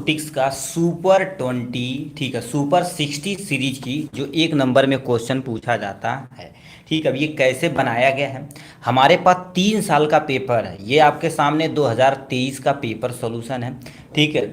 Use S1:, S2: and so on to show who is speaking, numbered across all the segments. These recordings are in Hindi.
S1: रोबोटिक्स का सुपर 20, ठीक है, सुपर 60 सीरीज की जो एक नंबर में क्वेश्चन पूछा जाता है। ठीक है, अब ये कैसे बनाया गया है। हमारे पास 3 साल का पेपर है, ये आपके सामने 2023 का पेपर सॉल्यूशन है। ठीक है,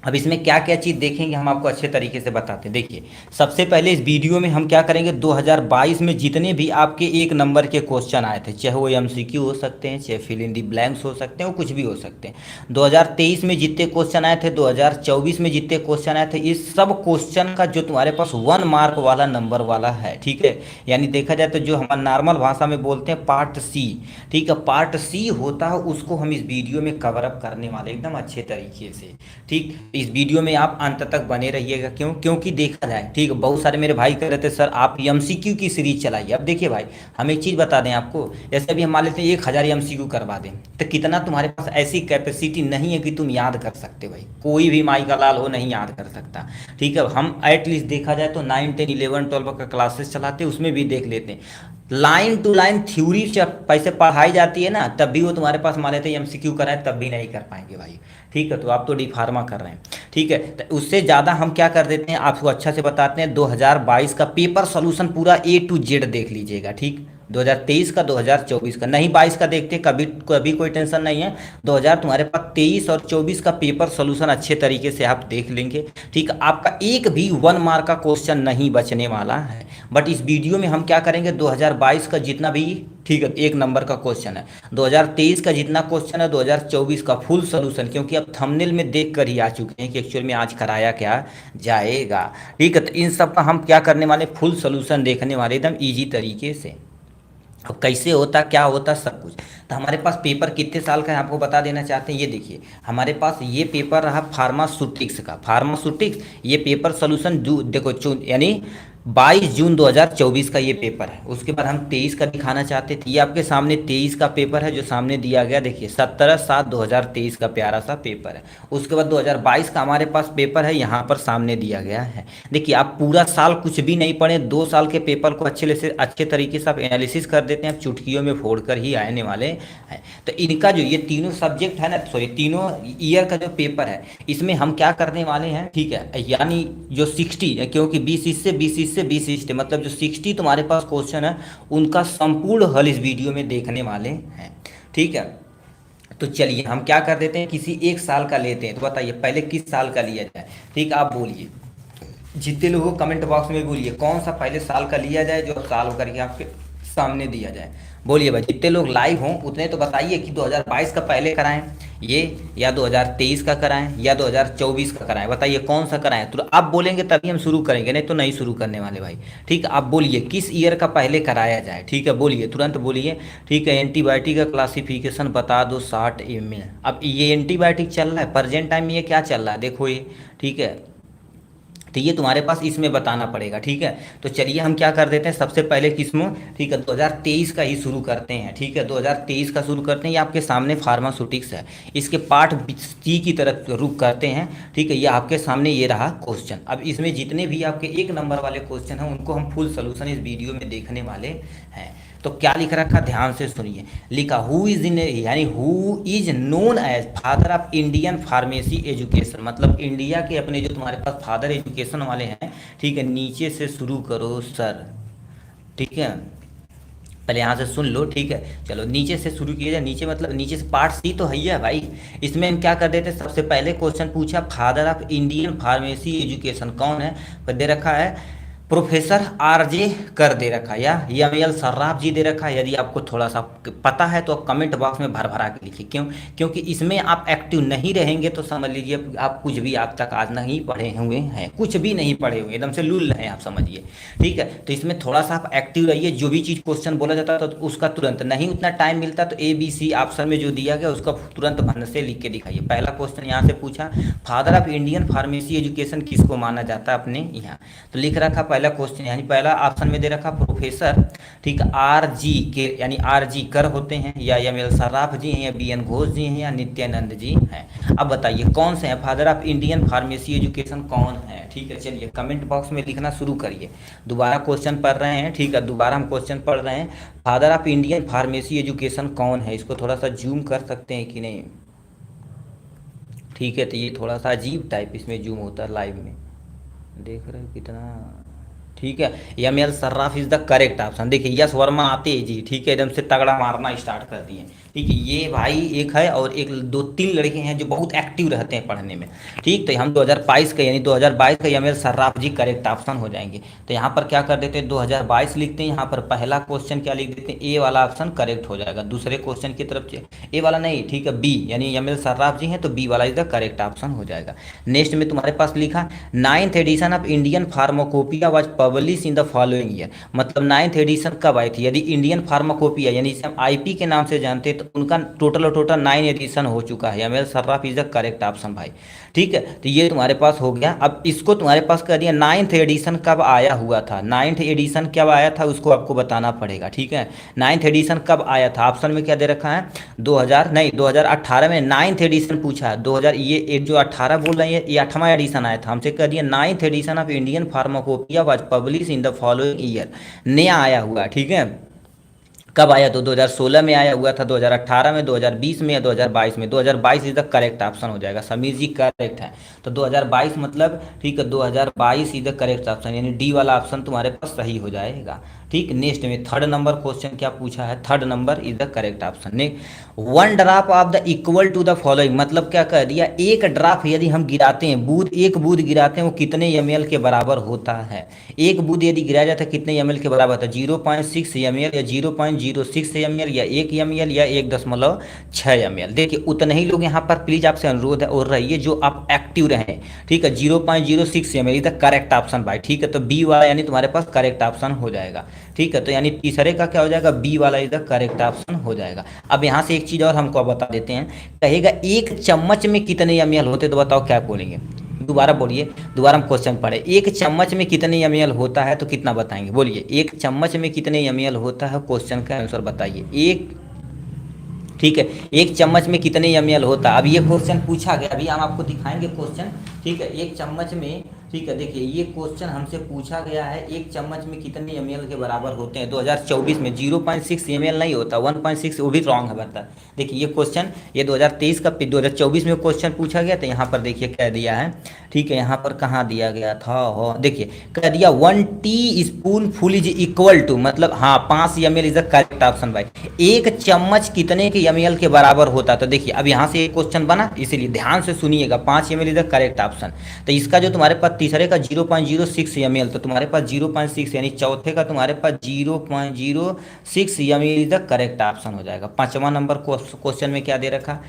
S1: अब इसमें क्या क्या चीज़ देखेंगे हम आपको अच्छे तरीके से बताते हैं। देखिए, सबसे पहले इस वीडियो में हम क्या करेंगे, 2022 में जितने भी आपके एक नंबर के क्वेश्चन आए थे, चाहे वो एमसीक्यू हो सकते हैं, चाहे फिल इन दी ब्लैंक्स हो सकते हैं, वो कुछ भी हो सकते हैं। 2023 में जितने क्वेश्चन आए थे, 2024 में जितने क्वेश्चन आए थे, इस सब क्वेश्चन का जो तुम्हारे पास 1 मार्क वाला नंबर वाला है। ठीक है, यानी देखा जाए तो जो हम नॉर्मल भाषा में बोलते हैं पार्ट सी, ठीक है, पार्ट सी होता है, उसको हम इस वीडियो में कवर अप करने वाले एकदम अच्छे तरीके से। ठीक, इस वीडियो में आप अंत तक बने रहिएगा। क्योंकि देखा जाए, ठीक है, बहुत सारे मेरे भाई कह रहे थे सर आप एमसीक्यू की सीरीज चलाइए। अब देखिए भाई, हम एक चीज़ बता दें आपको, जैसे अभी हम मान लेते हैं 1000 एमसीक्यू करवा दें, तो कितना तुम्हारे पास ऐसी कैपेसिटी नहीं है कि तुम याद कर सकते। भाई कोई भी माई का लाल हो नहीं याद कर सकता। ठीक है, हम एटलीस्ट देखा जाए तो 9, 10, 11, 12 का क्लासेस चलाते हैं, उसमें भी देख लेते हैं लाइन टू लाइन थ्योरी जब पैसे पढ़ाई जाती है ना, तब भी वो तुम्हारे पास मान लेते हैं एमसीक्यू कराए तब भी नहीं कर पाएंगे भाई। ठीक है, तो आप तो डी फार्मा कर रहे हैं। ठीक है, तो उससे ज़्यादा हम क्या कर देते हैं, आपको अच्छा से बताते हैं। 2022 का पेपर सॉल्यूशन पूरा ए टू जेड देख लीजिएगा। ठीक, 2023 का, 2024 का, नहीं 22 का देखते, कभी कभी कोई टेंशन नहीं है। 2000 तुम्हारे पास 23 और 24 का पेपर सॉल्यूशन अच्छे तरीके से आप देख लेंगे। ठीक, आपका एक भी 1 मार्क का क्वेश्चन नहीं बचने वाला है। बट इस वीडियो में हम क्या करेंगे, 2022 का जितना भी, ठीक है, एक नंबर का क्वेश्चन है, 2023 का जितना क्वेश्चन है, 2024 का फुल सोल्यूशन, क्योंकि अब थंबनेल में देख कर ही आ चुके हैं कि एक्चुअल में आज कराया क्या जाएगा। ठीक है, तो इन सब का हम क्या करने वाले, फुल सोल्यूशन देखने वाले एकदम ईजी तरीके से। अब कैसे होता क्या होता सब कुछ, तो हमारे पास पेपर कितने साल का है आपको बता देना चाहते हैं। ये देखिए, हमारे पास ये पेपर रहा फार्मास्यूटिक्स का, फार्मास्यूटिक्स ये पेपर सोल्यूशन देखो यानी 22 जून 2024 का ये पेपर है। उसके बाद हम 23 का दिखाना चाहते थे, ये आपके सामने 23 का पेपर है जो सामने दिया गया। देखिए 17/7/2023 का प्यारा सा पेपर है। उसके बाद 2022 का हमारे पास पेपर है, यहाँ पर सामने दिया गया है। देखिए, आप पूरा साल कुछ भी नहीं पढ़े, 2 साल के पेपर को अच्छे तरीके से आप एनालिसिस कर देते हैं, आप चुटकियों में फोड़ कर ही आने वाले हैं। तो इनका जो ये तीनों सब्जेक्ट है ना, सॉरी तीनों ईयर का जो पेपर है, इसमें हम क्या करने वाले हैं, ठीक है, यानी जो 60, क्योंकि 20 इससे 20 इससे मतलब जो 60 तुम्हारे पास क्वेश्चन है, उनका संपूर्ण हल इस वीडियो में देखने वाले हैं। ठीक है, तो चलिए हम क्या कर देते हैं, किसी एक साल का लेते हैं। तो बताइए पहले किस साल का लिया जाए। ठीक, आप बोलिए, जितने लोगों को कमेंट बॉक्स में बोलिए कौन सा पहले साल का लिया जाए जो साल होकर के आपके सामने दिया जाए। बोलिए भाई, जितने लोग लाइव हों उतने तो बताइए कि 2022 का पहले कराएं ये, या 2023 का कराएं, या 2024 का कराएं। बताइए कौन सा कराएं, तो आप बोलेंगे तभी हम शुरू करेंगे, नहीं तो नहीं शुरू करने वाले भाई। ठीक, आप बोलिए किस ईयर का पहले कराया जाए। ठीक है, बोलिए तुरंत बोलिए। ठीक है, एंटीबायोटिक का क्लासिफिकेशन बता दो 60 ml। अब ये एंटीबायोटिक चल रहा है प्रेजेंट टाइम में, ये क्या चल रहा है देखो ये। ठीक है, तो ये तुम्हारे पास इसमें बताना पड़ेगा। ठीक है, तो चलिए हम क्या कर देते हैं, सबसे पहले किस्मों, ठीक है, 2023 का ही शुरू करते हैं। ठीक है, 2023 का शुरू करते हैं। ये आपके सामने फार्मास्यूटिक्स है, इसके पार्ट सी की तरफ रुक करते हैं। ठीक है, ये आपके सामने ये रहा क्वेश्चन। अब इसमें जितने भी आपके एक नंबर वाले क्वेश्चन हैं उनको हम फुल सोल्यूशन इस वीडियो में देखने वाले हैं। तो क्या लिख रखा, ध्यान से सुनिए। लिखा हु इज इन, यानी who is known as father of Indian pharmacy education, मतलब इंडिया के अपने जो तुम्हारे पास फादर एजुकेशन वाले हैं। ठीक है, नीचे से शुरू करो सर। ठीक है, पहले यहाँ से सुन लो। ठीक है, चलो नीचे से शुरू किया जाए। नीचे मतलब नीचे से पार्ट सी तो है ही है भाई। इसमें हम क्या कर देते हैं, सबसे पहले क्वेश्चन पूछा father of Indian pharmacy education कौन है, तो दे रखा है प्रोफेसर आरजे कर दे रखा, या एम एल सर्राफ जी दे रखा है। यदि आपको थोड़ा सा पता है तो आप कमेंट बॉक्स में भर भरा के लिखिए। क्यों, क्योंकि इसमें आप एक्टिव नहीं रहेंगे तो समझ लीजिए आप कुछ भी आज तक आज नहीं पढ़े हुए हैं, कुछ भी नहीं पढ़े हुए, एकदम से लूल हैं आप समझिए। ठीक है, तो इसमें थोड़ा सा आप एक्टिव रहिए। जो भी चीज़ क्वेश्चन बोला जाता है तो उसका तुरंत, नहीं उतना टाइम मिलता तो ABC ऑप्शन में जो दिया गया उसका तुरंत भन से लिख के दिखाइए। पहला क्वेश्चन यहाँ से पूछा, father of Indian pharmacy education किसको माना जाता है अपने यहाँ, तो लिख रखा पहला क्वेश्चन, यानी पहला ऑप्शन में दे रखा प्रोफेसर, ठीक, RG के, यानी RG कर होते हैं, या ML सर्राफ जी हैं, या BN घोष जी हैं, या नित्यानंद जी हैं। अब बताइए कौन से हैं father of Indian pharmacy education, कौन है। ठीक है, चलिए कमेंट बॉक्स में लिखना शुरू करिए। दोबारा क्वेश्चन पढ़ रहे हैं। ठीक है, दोबारा हम क्वेश्चन पढ़ रहे हैं, father of Indian pharmacy education कौन है। इसको थोड़ा सा जूम कर सकते हैं कि नहीं। ठीक है, तो ये थोड़ा सा अजीब टाइप इसमें जूम होता है लाइव में, देख रहे हो कितना। ठीक है, M L Sarraf is the correct option. देखिए यश वर्मा आते ही जी, ठीक है, एकदम से तगड़ा मारना स्टार्ट कर दिए। ठीक है, ये भाई एक है और एक दो तीन लड़के हैं जो बहुत एक्टिव रहते हैं पढ़ने में। ठीक, तो हम 2022 का यानी 2022 का एम एल सर्राफ जी करेक्ट ऑप्शन हो जाएंगे। तो यहाँ पर क्या कर देते हैं, 2022 लिखते हैं, यहाँ पर पहला क्वेश्चन क्या लिख देते हैं, ए वाला ऑप्शन करेक्ट हो जाएगा। दूसरे क्वेश्चन की तरफ ए वाला नहीं, ठीक है, बी यानी एम एल सर्राफ जी हैं तो बी वाला इज द करेक्ट ऑप्शन हो जाएगा। नेक्स्ट में तुम्हारे पास लिखा 9th edition of Indian pharmacopoeia was publish in the following year. मतलब 9th एडिशन कब आई थी, यदि इंडियन फार्माकोपिया यानी इसे हम आईपी के नाम से जानते हैं, तो उनका टोटल 9 एडिशन हो चुका है। M L Sarraf is the correct option भाई। ठीक है, तो ये तुम्हारे पास हो गया। अब इसको तुम्हारे पास कर दिया 9th एडिशन कब आया हुआ था, 9th एडिशन कब आया था उसको आपको बताना पड़ेगा। ठीक है, 9th एडिशन कब आया था, ऑप्शन में क्या दे रखा है, 2000 नहीं 2018 में 9th एडिशन पूछा है। 2000 ये जो 18 बोल रहे हैं ये 8वां एडिशन आया था, हमसे कह दिया 9th edition of Indian pharmacopoeia was publish in the following year, नया आया हुआ। ठीक है, कब आया तो 2016 में आया हुआ था, 2018 में, 2020 में या 2022 में। 2022 इज द करेक्ट ऑप्शन हो जाएगा। समीर जी करेक्ट है, तो 2022 मतलब ठीक है 2022 इज द करेक्ट ऑप्शन, यानी डी वाला ऑप्शन तुम्हारे पास सही हो जाएगा। ठीक, नेक्स्ट में थर्ड नंबर क्वेश्चन क्या पूछा है, third number is the correct option. Next, one drop of the equal to the following, मतलब क्या कह दिया, एक ड्रॉप यदि हम गिराते हैं, बूंद एक बूंद गिराते हैं वो कितने ml के बराबर होता है। एक बूंद यदि गिराया जाता है कितने ml के बराबर होता है, 0.6 ml या 0.06 ml या 1 ml या 1.6 ml। देखिए उतने ही लोग यहाँ पर प्लीज आपसे अनुरोध है और रहिए जो आप एक्टिव रहें। ठीक है, 0.06 ml is the correct option भाई। ठीक है, तो बी वाला यानी तुम्हारे पास करेक्ट ऑप्शन हो जाएगा। ठीक है, तो यानी तीसरे का क्या हो जाएगा, बी वाला इज द करेक्ट ऑप्शन हो जाएगा। अब यहाँ से एक चीज़ और हमको बता देते हैं, कहेगा एक चम्मच में कितने ml होते, तो बताओ क्या बोलेंगे, दोबारा बोलिए, दोबारा हम क्वेश्चन पढ़े, एक चम्मच में कितने ml होता है तो कितना बताएंगे, बोलिए एक चम्मच में कितने ml होता है, क्वेश्चन का आंसर बताइए। एक, ठीक है, एक चम्मच में कितने ml होता है। अब ये क्वेश्चन पूछा गया, अभी हम आपको दिखाएंगे क्वेश्चन। ठीक है, एक चम्मच में, ठीक है, देखिए ये क्वेश्चन हमसे पूछा गया है, एक चम्मच में कितने ml के बराबर होते हैं 2024 में। 0.6 ml नहीं होता, 1.6, वो भी रॉन्ग है बता। देखिए ये क्वेश्चन ये 2023 का 2024 में क्वेश्चन पूछा गया, तो यहाँ पर देखिए कह दिया है। ठीक है, यहाँ पर कहाँ दिया गया था, हो देखिए कह दिया 1 teaspoon full is equal to, मतलब हाँ 5 ml is the correct option भाई। एक चम्मच कितने के ml के बराबर होता, तो देखिए अब यहाँ से एक क्वेश्चन बना, इसीलिए ध्यान से सुनिएगा, 5 ml is the correct option. तो इसका जो तुम्हारे पास तीसरे का 0.06 ml, तो तुम्हारे पास 0.6 यानी चौथे का तुम्हारे पास 0.06 ml is the correct option हो जाएगा। 5वां नंबर क्वेश्चन में क्या दे रखा,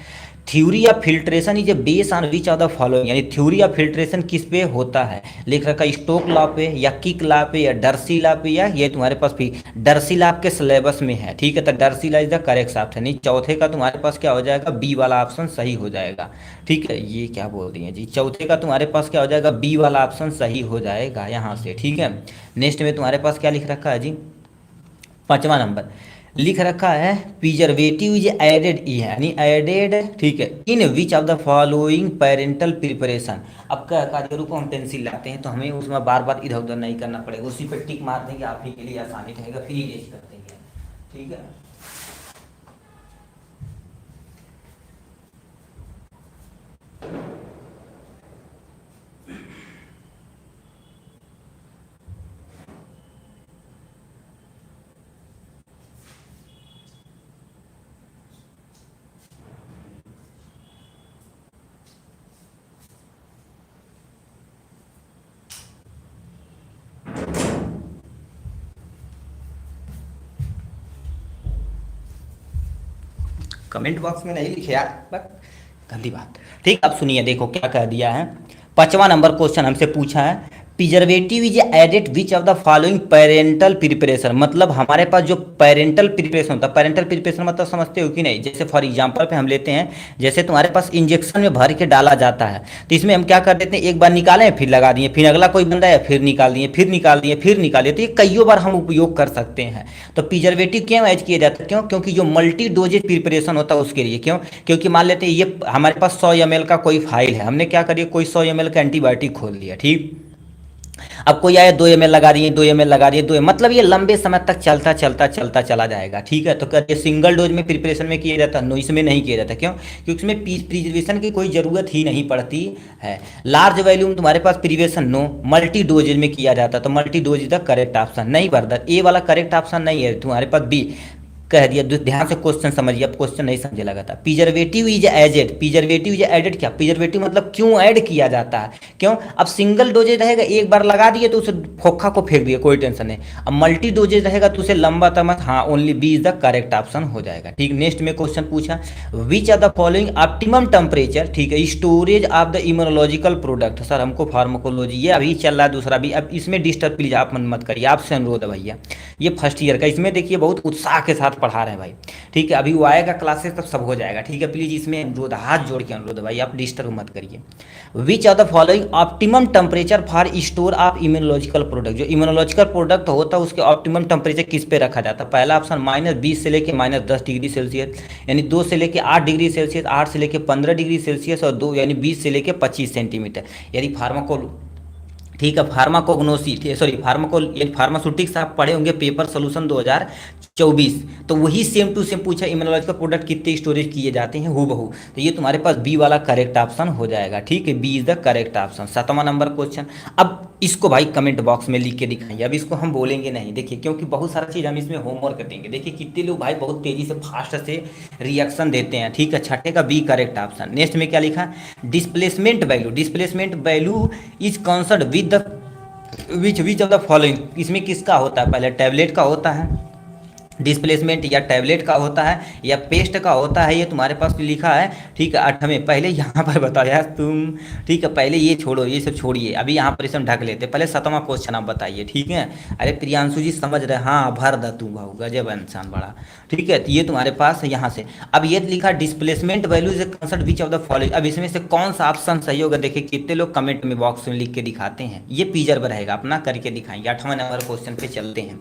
S1: theory of filtration is a base on which of the following, यानी थ्योरी ऑफ फिल्ट्रेशन किस पे होता है, लिख रखा स्टोक लॉ पे या किक लॉ पे या डर्सी लॉ पे, या ये तुम्हारे पास भी डर्सी लॉ के सिलेबस में है। ठीक है, तो Darcy law is the correct option, नहीं चौथे का तुम्हारे पास क्या हो जाएगा, बी वाला ऑप्शन सही हो जाएगा। ठीक है, ये क्या बोल रही है जी, चौथे का तुम्हारे पास क्या हो जाएगा, बी वाला ऑप्शन सही हो जाएगा यहाँ से। ठीक है, नेक्स्ट में तुम्हारे पास क्या लिख रखा है जी, 5वां नंबर लिख रखा है प्रिजर्वेटिव इज एडेड, यानी एडेड, ठीक है, in which of the following parenteral preparation. अब क्या कार्य को हम पेंसिल लाते हैं तो हमें उसमें बार बार इधर उधर नहीं करना पड़ेगा, उसी पर टिक मार देंगे, आप ही के लिए आसानी रहेगा, फिर इरेज कर देंगे। ठीक है, कमेंट बॉक्स में नहीं लिखे यार, बस गंदी बात। ठीक, अब सुनिए, देखो क्या कह दिया है, 5वां नंबर क्वेश्चन हमसे पूछा है preservative is added which of the following parenteral preparation, मतलब हमारे पास जो पेरेंटल प्रिपरेशन होता है, पेरेंटल प्रिपरेशन मतलब समझते हो कि नहीं, जैसे फॉर एग्जांपल पे हम लेते हैं, जैसे तुम्हारे पास इंजेक्शन में भर के डाला जाता है, तो इसमें हम क्या कर देते हैं, एक बार निकालें फिर लगा दिए, फिर अगला कोई बंदा है फिर निकाल दिए, फिर निकाल दिए, फिर निकाल दिए, तो ये कईयों बार हम उपयोग कर सकते हैं। तो प्रिजर्वेटिव क्यों ऐड किया जाता है, क्यों, क्योंकि जो मल्टी डोजेज प्रिपरेशन होता है उसके लिए, क्यों, क्योंकि मान लेते हैं ये हमारे पास 100 ml का कोई फाइल है, हमने क्या करिए कोई 100 ml का एंटीबायोटिक खोल लिया, ठीक, अब कोई आया 2 ml लगा दिए, 2 ml लगा दिए, 2 मतलब ये लंबे समय तक चलता चलता चलता चला जाएगा। ठीक है, तो कर ये सिंगल डोज में प्रिपरेशन में किया जाता है, नो इसमें नहीं किया जाता। क्यों? क्योंकि इसमें प्रिजर्वेशन की कोई ज़रूरत ही नहीं पड़ती है। लार्ज वॉल्यूम तुम्हारे पास प्रिवेशन नो, मल्टी डोजेज में किया जाता, तो multi dose is the correct option. नहीं ब्रदर, ए वाला करेक्ट ऑप्शन नहीं है तुम्हारे पास, बी कह दिया। ध्यान से क्वेश्चन समझिए, अब क्वेश्चन नहीं समझे लगा था। Preservative is added, preservative is added क्या? प्रिजर्वेटिव मतलब क्यों ऐड किया जाता है? क्यों? अब सिंगल डोजेज रहेगा, एक बार लगा दिए तो उसे खोखा को फेंक दिए, कोई टेंशन नहीं। अब मल्टी डोजेज रहेगा तो उसे लंबा तमत, हाँ only B is the correct option हो जाएगा। ठीक, नेक्स्ट में क्वेश्चन पूछा which are the following optimum temperature, ठीक है, storage of the immunological product. Sir हमको फार्माकोलॉजी ये अभी चल रहा है दूसरा भी, अब इसमें डिस्टर्ब प्लीज आप मन मत करिए, आपसे अनुरोध है भैया। ये फर्स्ट ईयर का, इसमें देखिए बहुत उत्साह के साथ पढ़ा रहे हैं भाई। ठीक है, अभी वो आएगा क्लासेस तब सब हो जाएगा। ठीक है, प्लीज इसमें अनुरोध, हाथ जोड़ के अनुरोध है भाई, आप डिस्टर्ब मत करिए। Which are the following optimum temperature for store of immunological product, जो इम्यूनोलॉजिकल प्रोडक्ट होता है उसके ऑप्टिमम टेम्परेचर किस पे रखा जाता है? पहला ऑप्शन -20 से लेके -10 डिग्री सेल्सियस, यानी 2 से लेके 8 डिग्री सेल्सियस, 8 से लेके 15 डिग्री सेल्सियस, और 2 यानी 20 से लेके 25 सेंटीमीटर। यदि फार्माको, ठीक है, फार्माकोग्नोसी, सॉरी फार्मास्यूटिक्स आप पढ़े होंगे पेपर सोल्यूशन 2024, तो वही सेम टू सेम पूछा इम्यूनोलॉजिकल प्रोडक्ट कितने स्टोरेज किए जाते हैं हूबहू, तो ये तुम्हारे पास बी वाला करेक्ट ऑप्शन हो जाएगा। ठीक है, B is the correct option. 7वां नंबर क्वेश्चन, अब इसको भाई कमेंट बॉक्स में लिख के दिखाइए, अब इसको हम बोलेंगे नहीं, देखिए क्योंकि बहुत सारा चीज़ हम इसमें होमवर्क देंगे। देखिए कितने लोग भाई बहुत तेजी से फास्ट से रिएक्शन देते हैं। ठीक है, छठे का बी करेक्ट ऑप्शन। नेक्स्ट में क्या लिखा? Displacement value, displacement value is concern with the which of the following, इसमें किसका होता है? पहले टैबलेट का होता है डिस्प्लेसमेंट, या टैबलेट का होता है, या पेस्ट का होता है, ये तुम्हारे पास लिखा है। ठीक है, 8वें, पहले यहाँ पर बताओ यार तुम। ठीक है, पहले ये छोड़ो, ये सब छोड़िए, अभी यहाँ पर इसे हम ढक लेते, पहले 7वां क्वेश्चन आप बताइए। ठीक है, अरे प्रियांशु जी समझ रहे, हाँ भर द तू भाऊ, गजब इंसान बड़ा। ठीक है, तो ये तुम्हारे पास यहाँ से, अब ये लिखा displacement value is concern which of the following, अब इसमें से कौन सा ऑप्शन सही होगा? देखिए कितने लोग कमेंट में बॉक्स में लिख के दिखाते हैं, ये पीजर रहेगा, अपना करके दिखाएंगे। 8वां नंबर क्वेश्चन पे चलते हैं।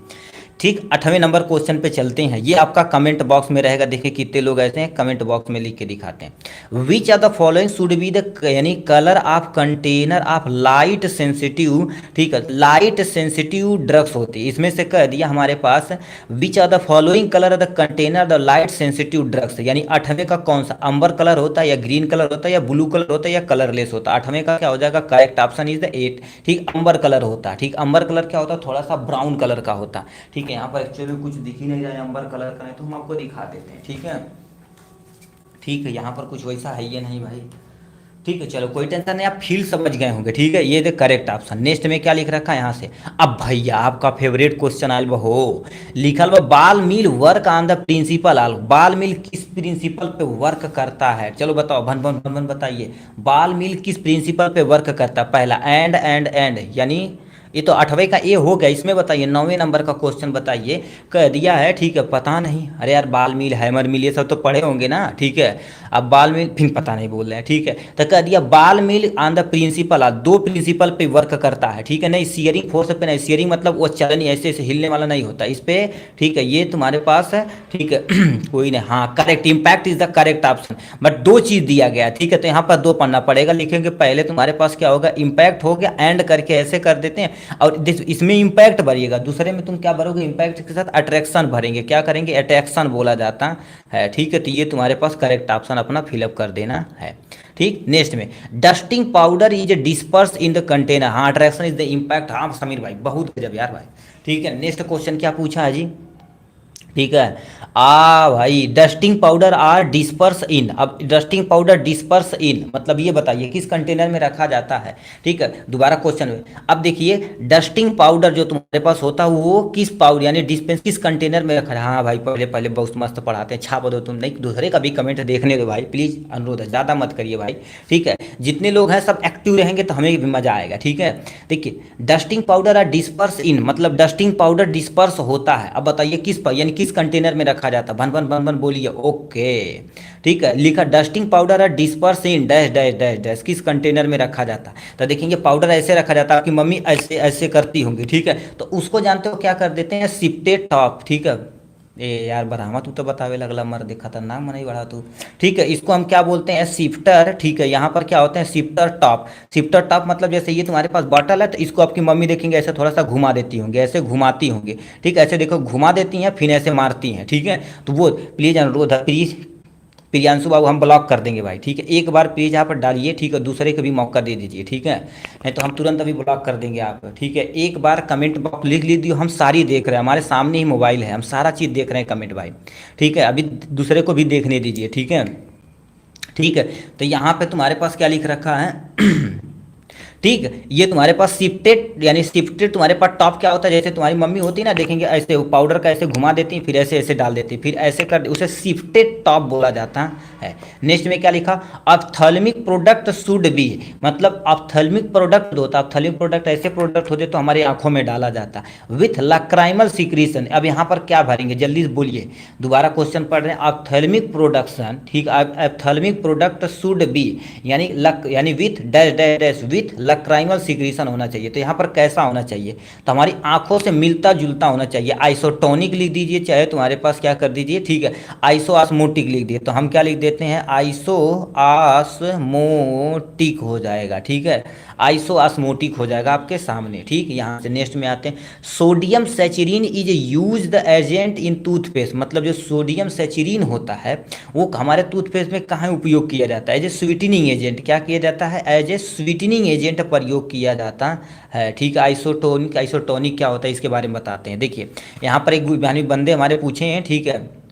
S1: ठीक, 8वें नंबर क्वेश्चन पे चलते हैं, ये आपका कमेंट बॉक्स में रहेगा। देखिए कितने लोग ऐसे हैं कमेंट बॉक्स में लिख के दिखाते हैं। Which are the following should be the, यानी colour of container of light sensitive, ठीक है, लाइट सेंसिटिव ड्रग्स होती है, इसमें से कह दिया हमारे पास which are the following colour the container the light sensitive drugs, यानी 8वें का कौन सा? अंबर कलर होता है, या ग्रीन कलर होता है, या ब्लू कलर होता है, या कलरलेस होता है? 8वें का क्या हो जाएगा? Correct option is the 8। ठीक, अंबर कलर होता है। ठीक, अंबर कलर क्या होता है? थोड़ा सा ब्राउन कलर का होता है। ठीक है, यहाँ पर एक्चुअली कुछ दिख ही नहीं रहा है अंबर कलर का, है तो हम आपको दिखा देते हैं। ठीक है, ठीक है, यहाँ पर कुछ वैसा है ये नहीं भाई। ठीक है, चलो कोई टेंशन नहीं, आप फील समझ गए होंगे। ठीक है, ये द करेक्ट ऑप्शन। नेक्स्ट में क्या लिख रखा है यहाँ से? अब भैया आपका फेवरेट क्वेश्चन आयल हो, लिखल बा बाल मिल वर्क ऑन द प्रिंसिपल आल, बाल मिल किस प्रिंसिपल पे वर्क करता है? चलो बताओ, भन भन भन भन बताइए, बाल मिल किस प्रिंसिपल पे वर्क करता है? पहला एंड, यानी ये तो 8वें का ए हो गया, इसमें बताइए 9वें नंबर का क्वेश्चन बताइए। कह दिया है, ठीक है, पता नहीं, अरे यार बाल मिल हैमर मिल ये सब तो पढ़े होंगे ना। ठीक है, अब बाल मिल फिर पता नहीं बोल रहे हैं। ठीक है, तो कह दिया बाल मिल ऑन द प्रिंसिपल, दो प्रिंसिपल पे वर्क करता है। ठीक है, नहीं सियरिंग फोर्स पे नहीं, सियरिंग मतलब वो चलनी ऐसे ऐसे हिलने वाला नहीं होता इस पे। ठीक है, ये तुम्हारे पास है। ठीक है कोई नहीं, हाँ correct, impact is the correct option, but दो चीज़ दिया गया। ठीक है, तो यहाँ पर दो पढ़ना पड़ेगा, लिखेंगे पहले तुम्हारे पास क्या होगा? इम्पैक्ट हो गया, एंड करके ऐसे कर देते हैं, और इसमें इम्पैक्ट भरिएगा, दूसरे में तुम क्या भरोगे? इम्पैक्ट के साथ अट्रैक्शन भरेंगे, क्या करेंगे? अट्रैक्शन बोला जाता है। ठीक है, तो ये तुम्हारे पास करेक्ट ऑप्शन अपना फिलअप कर देना है। ठीक, नेक्स्ट में dusting powder is disperse in the container, हाँ अट्रैक्शन इज द इम्पैक्ट, हाँ समीर भाई बहुत गजब यार भाई। ठीक है, नेक्स्ट क्वेश्चन क्या पूछा है जी? ठीक है, भाई डस्टिंग पाउडर आर डिस्पर्स इन, अब डस्टिंग पाउडर डिस्पर्स इन मतलब ये बताइए किस कंटेनर में रखा जाता है? ठीक है, दोबारा क्वेश्चन में अब देखिए, डस्टिंग पाउडर जो तुम्हारे पास होता है वो किस पाउडर यानी डिस्पेंस किस कंटेनर में रखा है? हाँ भाई पहले पहले बहुत मस्त पढ़ाते हैं, छाप दो तुम, नहीं दूसरे का भी कमेंट देखने दो भाई प्लीज, अनुरोध है ज़्यादा मत करिए भाई। ठीक है, जितने लोग हैं सब एक्टिव रहेंगे तो हमें भी मजा आएगा। ठीक है, देखिए डस्टिंग पाउडर आर डिस्पर्स इन मतलब डस्टिंग पाउडर डिस्पर्स होता है, अब बताइए किस यानी किस कंटेनर में रखा जाता है? भन भन भन भन बोलिए। ओके, ठीक है, लिखा dusting powder are disperse in dash dash dash dash, किस कंटेनर में रखा जाता है? तो देखेंगे पाउडर ऐसे रखा जाता है, आपकी मम्मी ऐसे ऐसे करती होंगी। ठीक है, तो उसको जानते हो क्या कर देते हैं? सिप्टेड टॉप। ठीक है, ए यार बरहमा तू तो बतावे लगला मर्द खतरनाक मन ही बढ़ा तू। ठीक है, इसको हम क्या बोलते हैं, शिफ्टर। ठीक है, यहाँ पर क्या होते हैं, शिफ्टर टॉप। शिफ्टर टॉप मतलब जैसे ये तुम्हारे पास बॉटल है तो इसको आपकी मम्मी देखेंगे ऐसे थोड़ा सा घुमा देती होंगी, ऐसे घुमाती होंगी। ठीक है, ऐसे देखो घुमा देती हैं फिर ऐसे मारती हैं। ठीक है, तो वो प्लीज अनुरोध है, प्लीज प्रियांशु बाबू हम ब्लॉक कर देंगे भाई। ठीक है, एक बार पेज यहाँ पर डालिए, ठीक है, दूसरे को भी मौका दे दीजिए। ठीक है, नहीं तो हम तुरंत अभी ब्लॉक कर देंगे आप। ठीक है, एक बार कमेंट बॉक्स लिख लीजिए, हम सारी देख रहे हैं, हमारे सामने ही मोबाइल है, हम सारा चीज़ देख रहे हैं कमेंट भाई। ठीक है, अभी दूसरे को भी देखने दीजिए। ठीक है, ठीक है, तो यहाँ पे तुम्हारे पास क्या लिख रखा है ठीक, ये तुम्हारे पास शिफ्टेड, यानी शिफ्टेड तुम्हारे पास टॉप क्या होता है, जैसे तुम्हारी मम्मी होती ना, देखेंगे ऐसे पाउडर का ऐसे घुमा देती फिर ऐसे ऐसे डाल देती फिर ऐसे कर, उसे शिफ्टेड टॉप बोला जाता है। नेक्स्ट में क्या लिखा, ऑप्थेल्मिक प्रोडक्ट शुड बी, मतलब ऑप्थेल्मिक प्रोडक्ट होता है, ऑप्थेल्मिक प्रोडक्ट ऐसे प्रोडक्ट होते तो हमारी आंखों में डाला जाता विथ लक्राइमल सिक्रीशन। अब यहाँ पर क्या भरेंगे, जल्दी बोलिए, दोबारा क्वेश्चन पढ़ रहे हैं। ऑप्थेल्मिक प्रोडक्शन, ठीक, ऑप्थेल्मिक प्रोडक्ट शुड बी, यानी with dash dash dash with lacrimal secretion होना चाहिए। तो यहाँ पर कैसा होना चाहिए, तो हमारी आंखों से मिलता जुलता होना चाहिए। आइसोटोनिक लिख दीजिए, चाहे तुम्हारे पास क्या कर दीजिए, ठीक है, आइसो आस्मोटिक लिख दिए, तो हम क्या लिख देते हैं, आइसो आस्मोटिक हो जाएगा। ठीक है, आइसो आस्मोटिक हो जाएगा आपके सामने। ठीक, यहाँ से नेक्स्ट में आते हैं, sodium saccharin is use the agent in toothpaste, मतलब जो सोडियम सेचुरीन होता है वो हमारे टूथपेस्ट में कहाँ उपयोग किया जाता है, एज ए स्वीटनिंग एजेंट। क्या किया जाता है, एज ए स्वीटनिंग एजेंट प्रयोग किया जाता है। ठीक, आइसोटोनिक, आइसोटोनिक क्या होता है इसके बारे में बताते हैं। देखिए यहाँ पर एक बंदे हमारे पूछे हैं, ठीक है,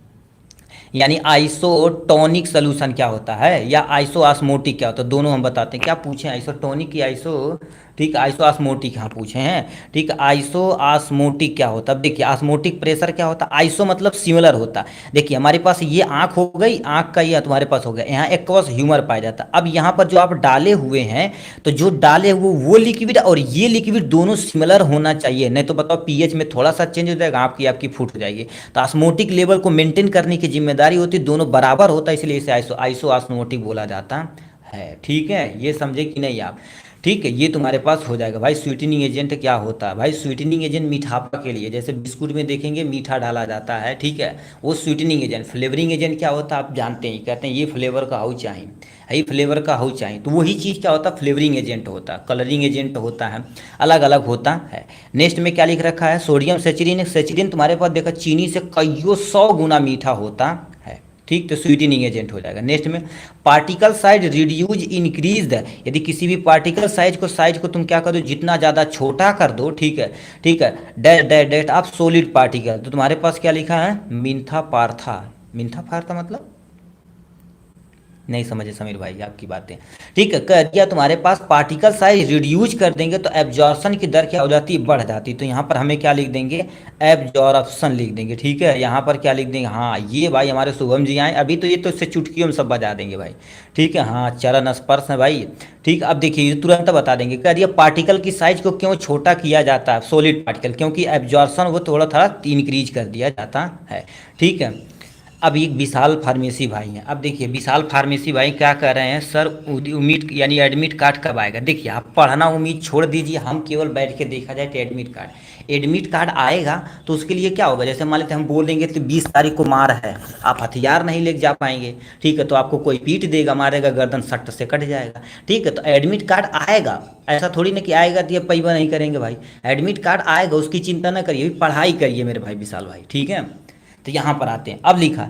S1: यानी आइसोटोनिक सोल्यूशन क्या होता है या आइसो आस्मोटिक क्या होता है, दोनों हम बताते हैं। क्या पूछे, आइसोटोनिक की आइसो, ठीक, आइसो आस्मोटिक हाँ पूछे हैं। ठीक, आइसो आस्मोटिक क्या होता है, अब देखिए आस्मोटिक प्रेशर क्या होता है, आइसो मतलब सिमिलर होता है। देखिए हमारे पास ये आंख हो गई, आंख का ये तुम्हारे पास हो गया, यहाँ एक्वस ह्यूमर पाया जाता है। अब यहाँ पर जो आप डाले हुए हैं, तो जो डाले हुए वो लिक्विड और ये लिक्विड दोनों सिमिलर होना चाहिए, नहीं तो बताओ पीएच में थोड़ा सा चेंज हो जाएगा, आपकी फूट हो जाएगी। तो आस्मोटिक लेवल को मेंटेन करने की जिम्मेदारी होती है, दोनों बराबर होता है, इसलिए इसे आइसो आस्मोटिक बोला जाता है। ठीक है, ये समझे कि नहीं आप। ठीक है, ये तुम्हारे पास हो जाएगा भाई। स्वीटनिंग एजेंट क्या होता है भाई, स्वीटनिंग एजेंट मीठापा के लिए, जैसे बिस्कुट में देखेंगे मीठा डाला जाता है, ठीक है, वो स्वीटनिंग एजेंट। फ्लेवरिंग एजेंट क्या होता है आप जानते हैं, कहते हैं ये फ्लेवर का हाउ चाहिए, ये फ्लेवर का हाउ चाहिए, तो वही चीज़ क्या होता है, फ्लेवरिंग एजेंट होता है, कलरिंग एजेंट होता है, अलग अलग होता है। नेक्स्ट में क्या लिख रखा है, सोडियम सेचुरीन। सेचुरीन तुम्हारे पास देखा चीनी से कईयों 100 गुना मीठा होता है। ठीक, तो स्वीटनिंग एजेंट हो जाएगा। नेक्स्ट में पार्टिकल साइज रिड्यूज इंक्रीज, यदि किसी भी पार्टिकल साइज को तुम क्या कर दो, जितना ज़्यादा छोटा कर दो, ठीक है, ठीक है, dash dash dash of solid particle, तो तुम्हारे पास क्या लिखा है, मिन्था पार्था। मिन्था पार्था मतलब नहीं समझे समीर भाई आपकी बातें। ठीक है, कह दिया तुम्हारे पास पार्टिकल साइज रिड्यूज कर देंगे तो एब्जॉर्प्शन की दर क्या हो जाती है, बढ़ जाती है। तो यहाँ पर हमें क्या लिख देंगे, एब्जॉर्प्शन लिख देंगे। ठीक है, यहाँ पर क्या लिख देंगे, हाँ ये भाई हमारे शुभम जी आए अभी, तो ये तो इससे चुटकियों में सब बजा देंगे भाई। ठीक है, हाँ चरण स्पर्श है भाई। ठीक, अब देखिए तुरंत बता देंगे, कह दिया पार्टिकल की साइज को क्यों छोटा किया जाता है, सॉलिड पार्टिकल, क्योंकि एब्जॉर्प्शन वो थोड़ा थोड़ा इंक्रीज कर दिया जाता है। ठीक है, अब एक विशाल फार्मेसी भाई हैं। अब देखिए विशाल फार्मेसी भाई क्या कर रहे हैं, सर उम्मीद यानी एडमिट कार्ड कब आएगा। देखिए आप पढ़ना उम्मीद छोड़ दीजिए, हम केवल बैठ के देखा जाए तो एडमिट कार्ड आएगा तो उसके लिए क्या होगा, जैसे मान लेते हम बोल देंगे तो 20 तारीख को मार है, आप हथियार नहीं ले जा पाएंगे। ठीक है, तो आपको कोई पीट देगा, मारेगा, गर्दन सट से कट जाएगा। ठीक है, तो एडमिट कार्ड आएगा, ऐसा थोड़ी ना कि आएगा तो ये पैबा नहीं करेंगे भाई, एडमिट कार्ड आएगा, उसकी चिंता ना करिए, पढ़ाई करिए मेरे भाई विशाल भाई। ठीक है, तो यहाँ पर आते हैं, अब लिखा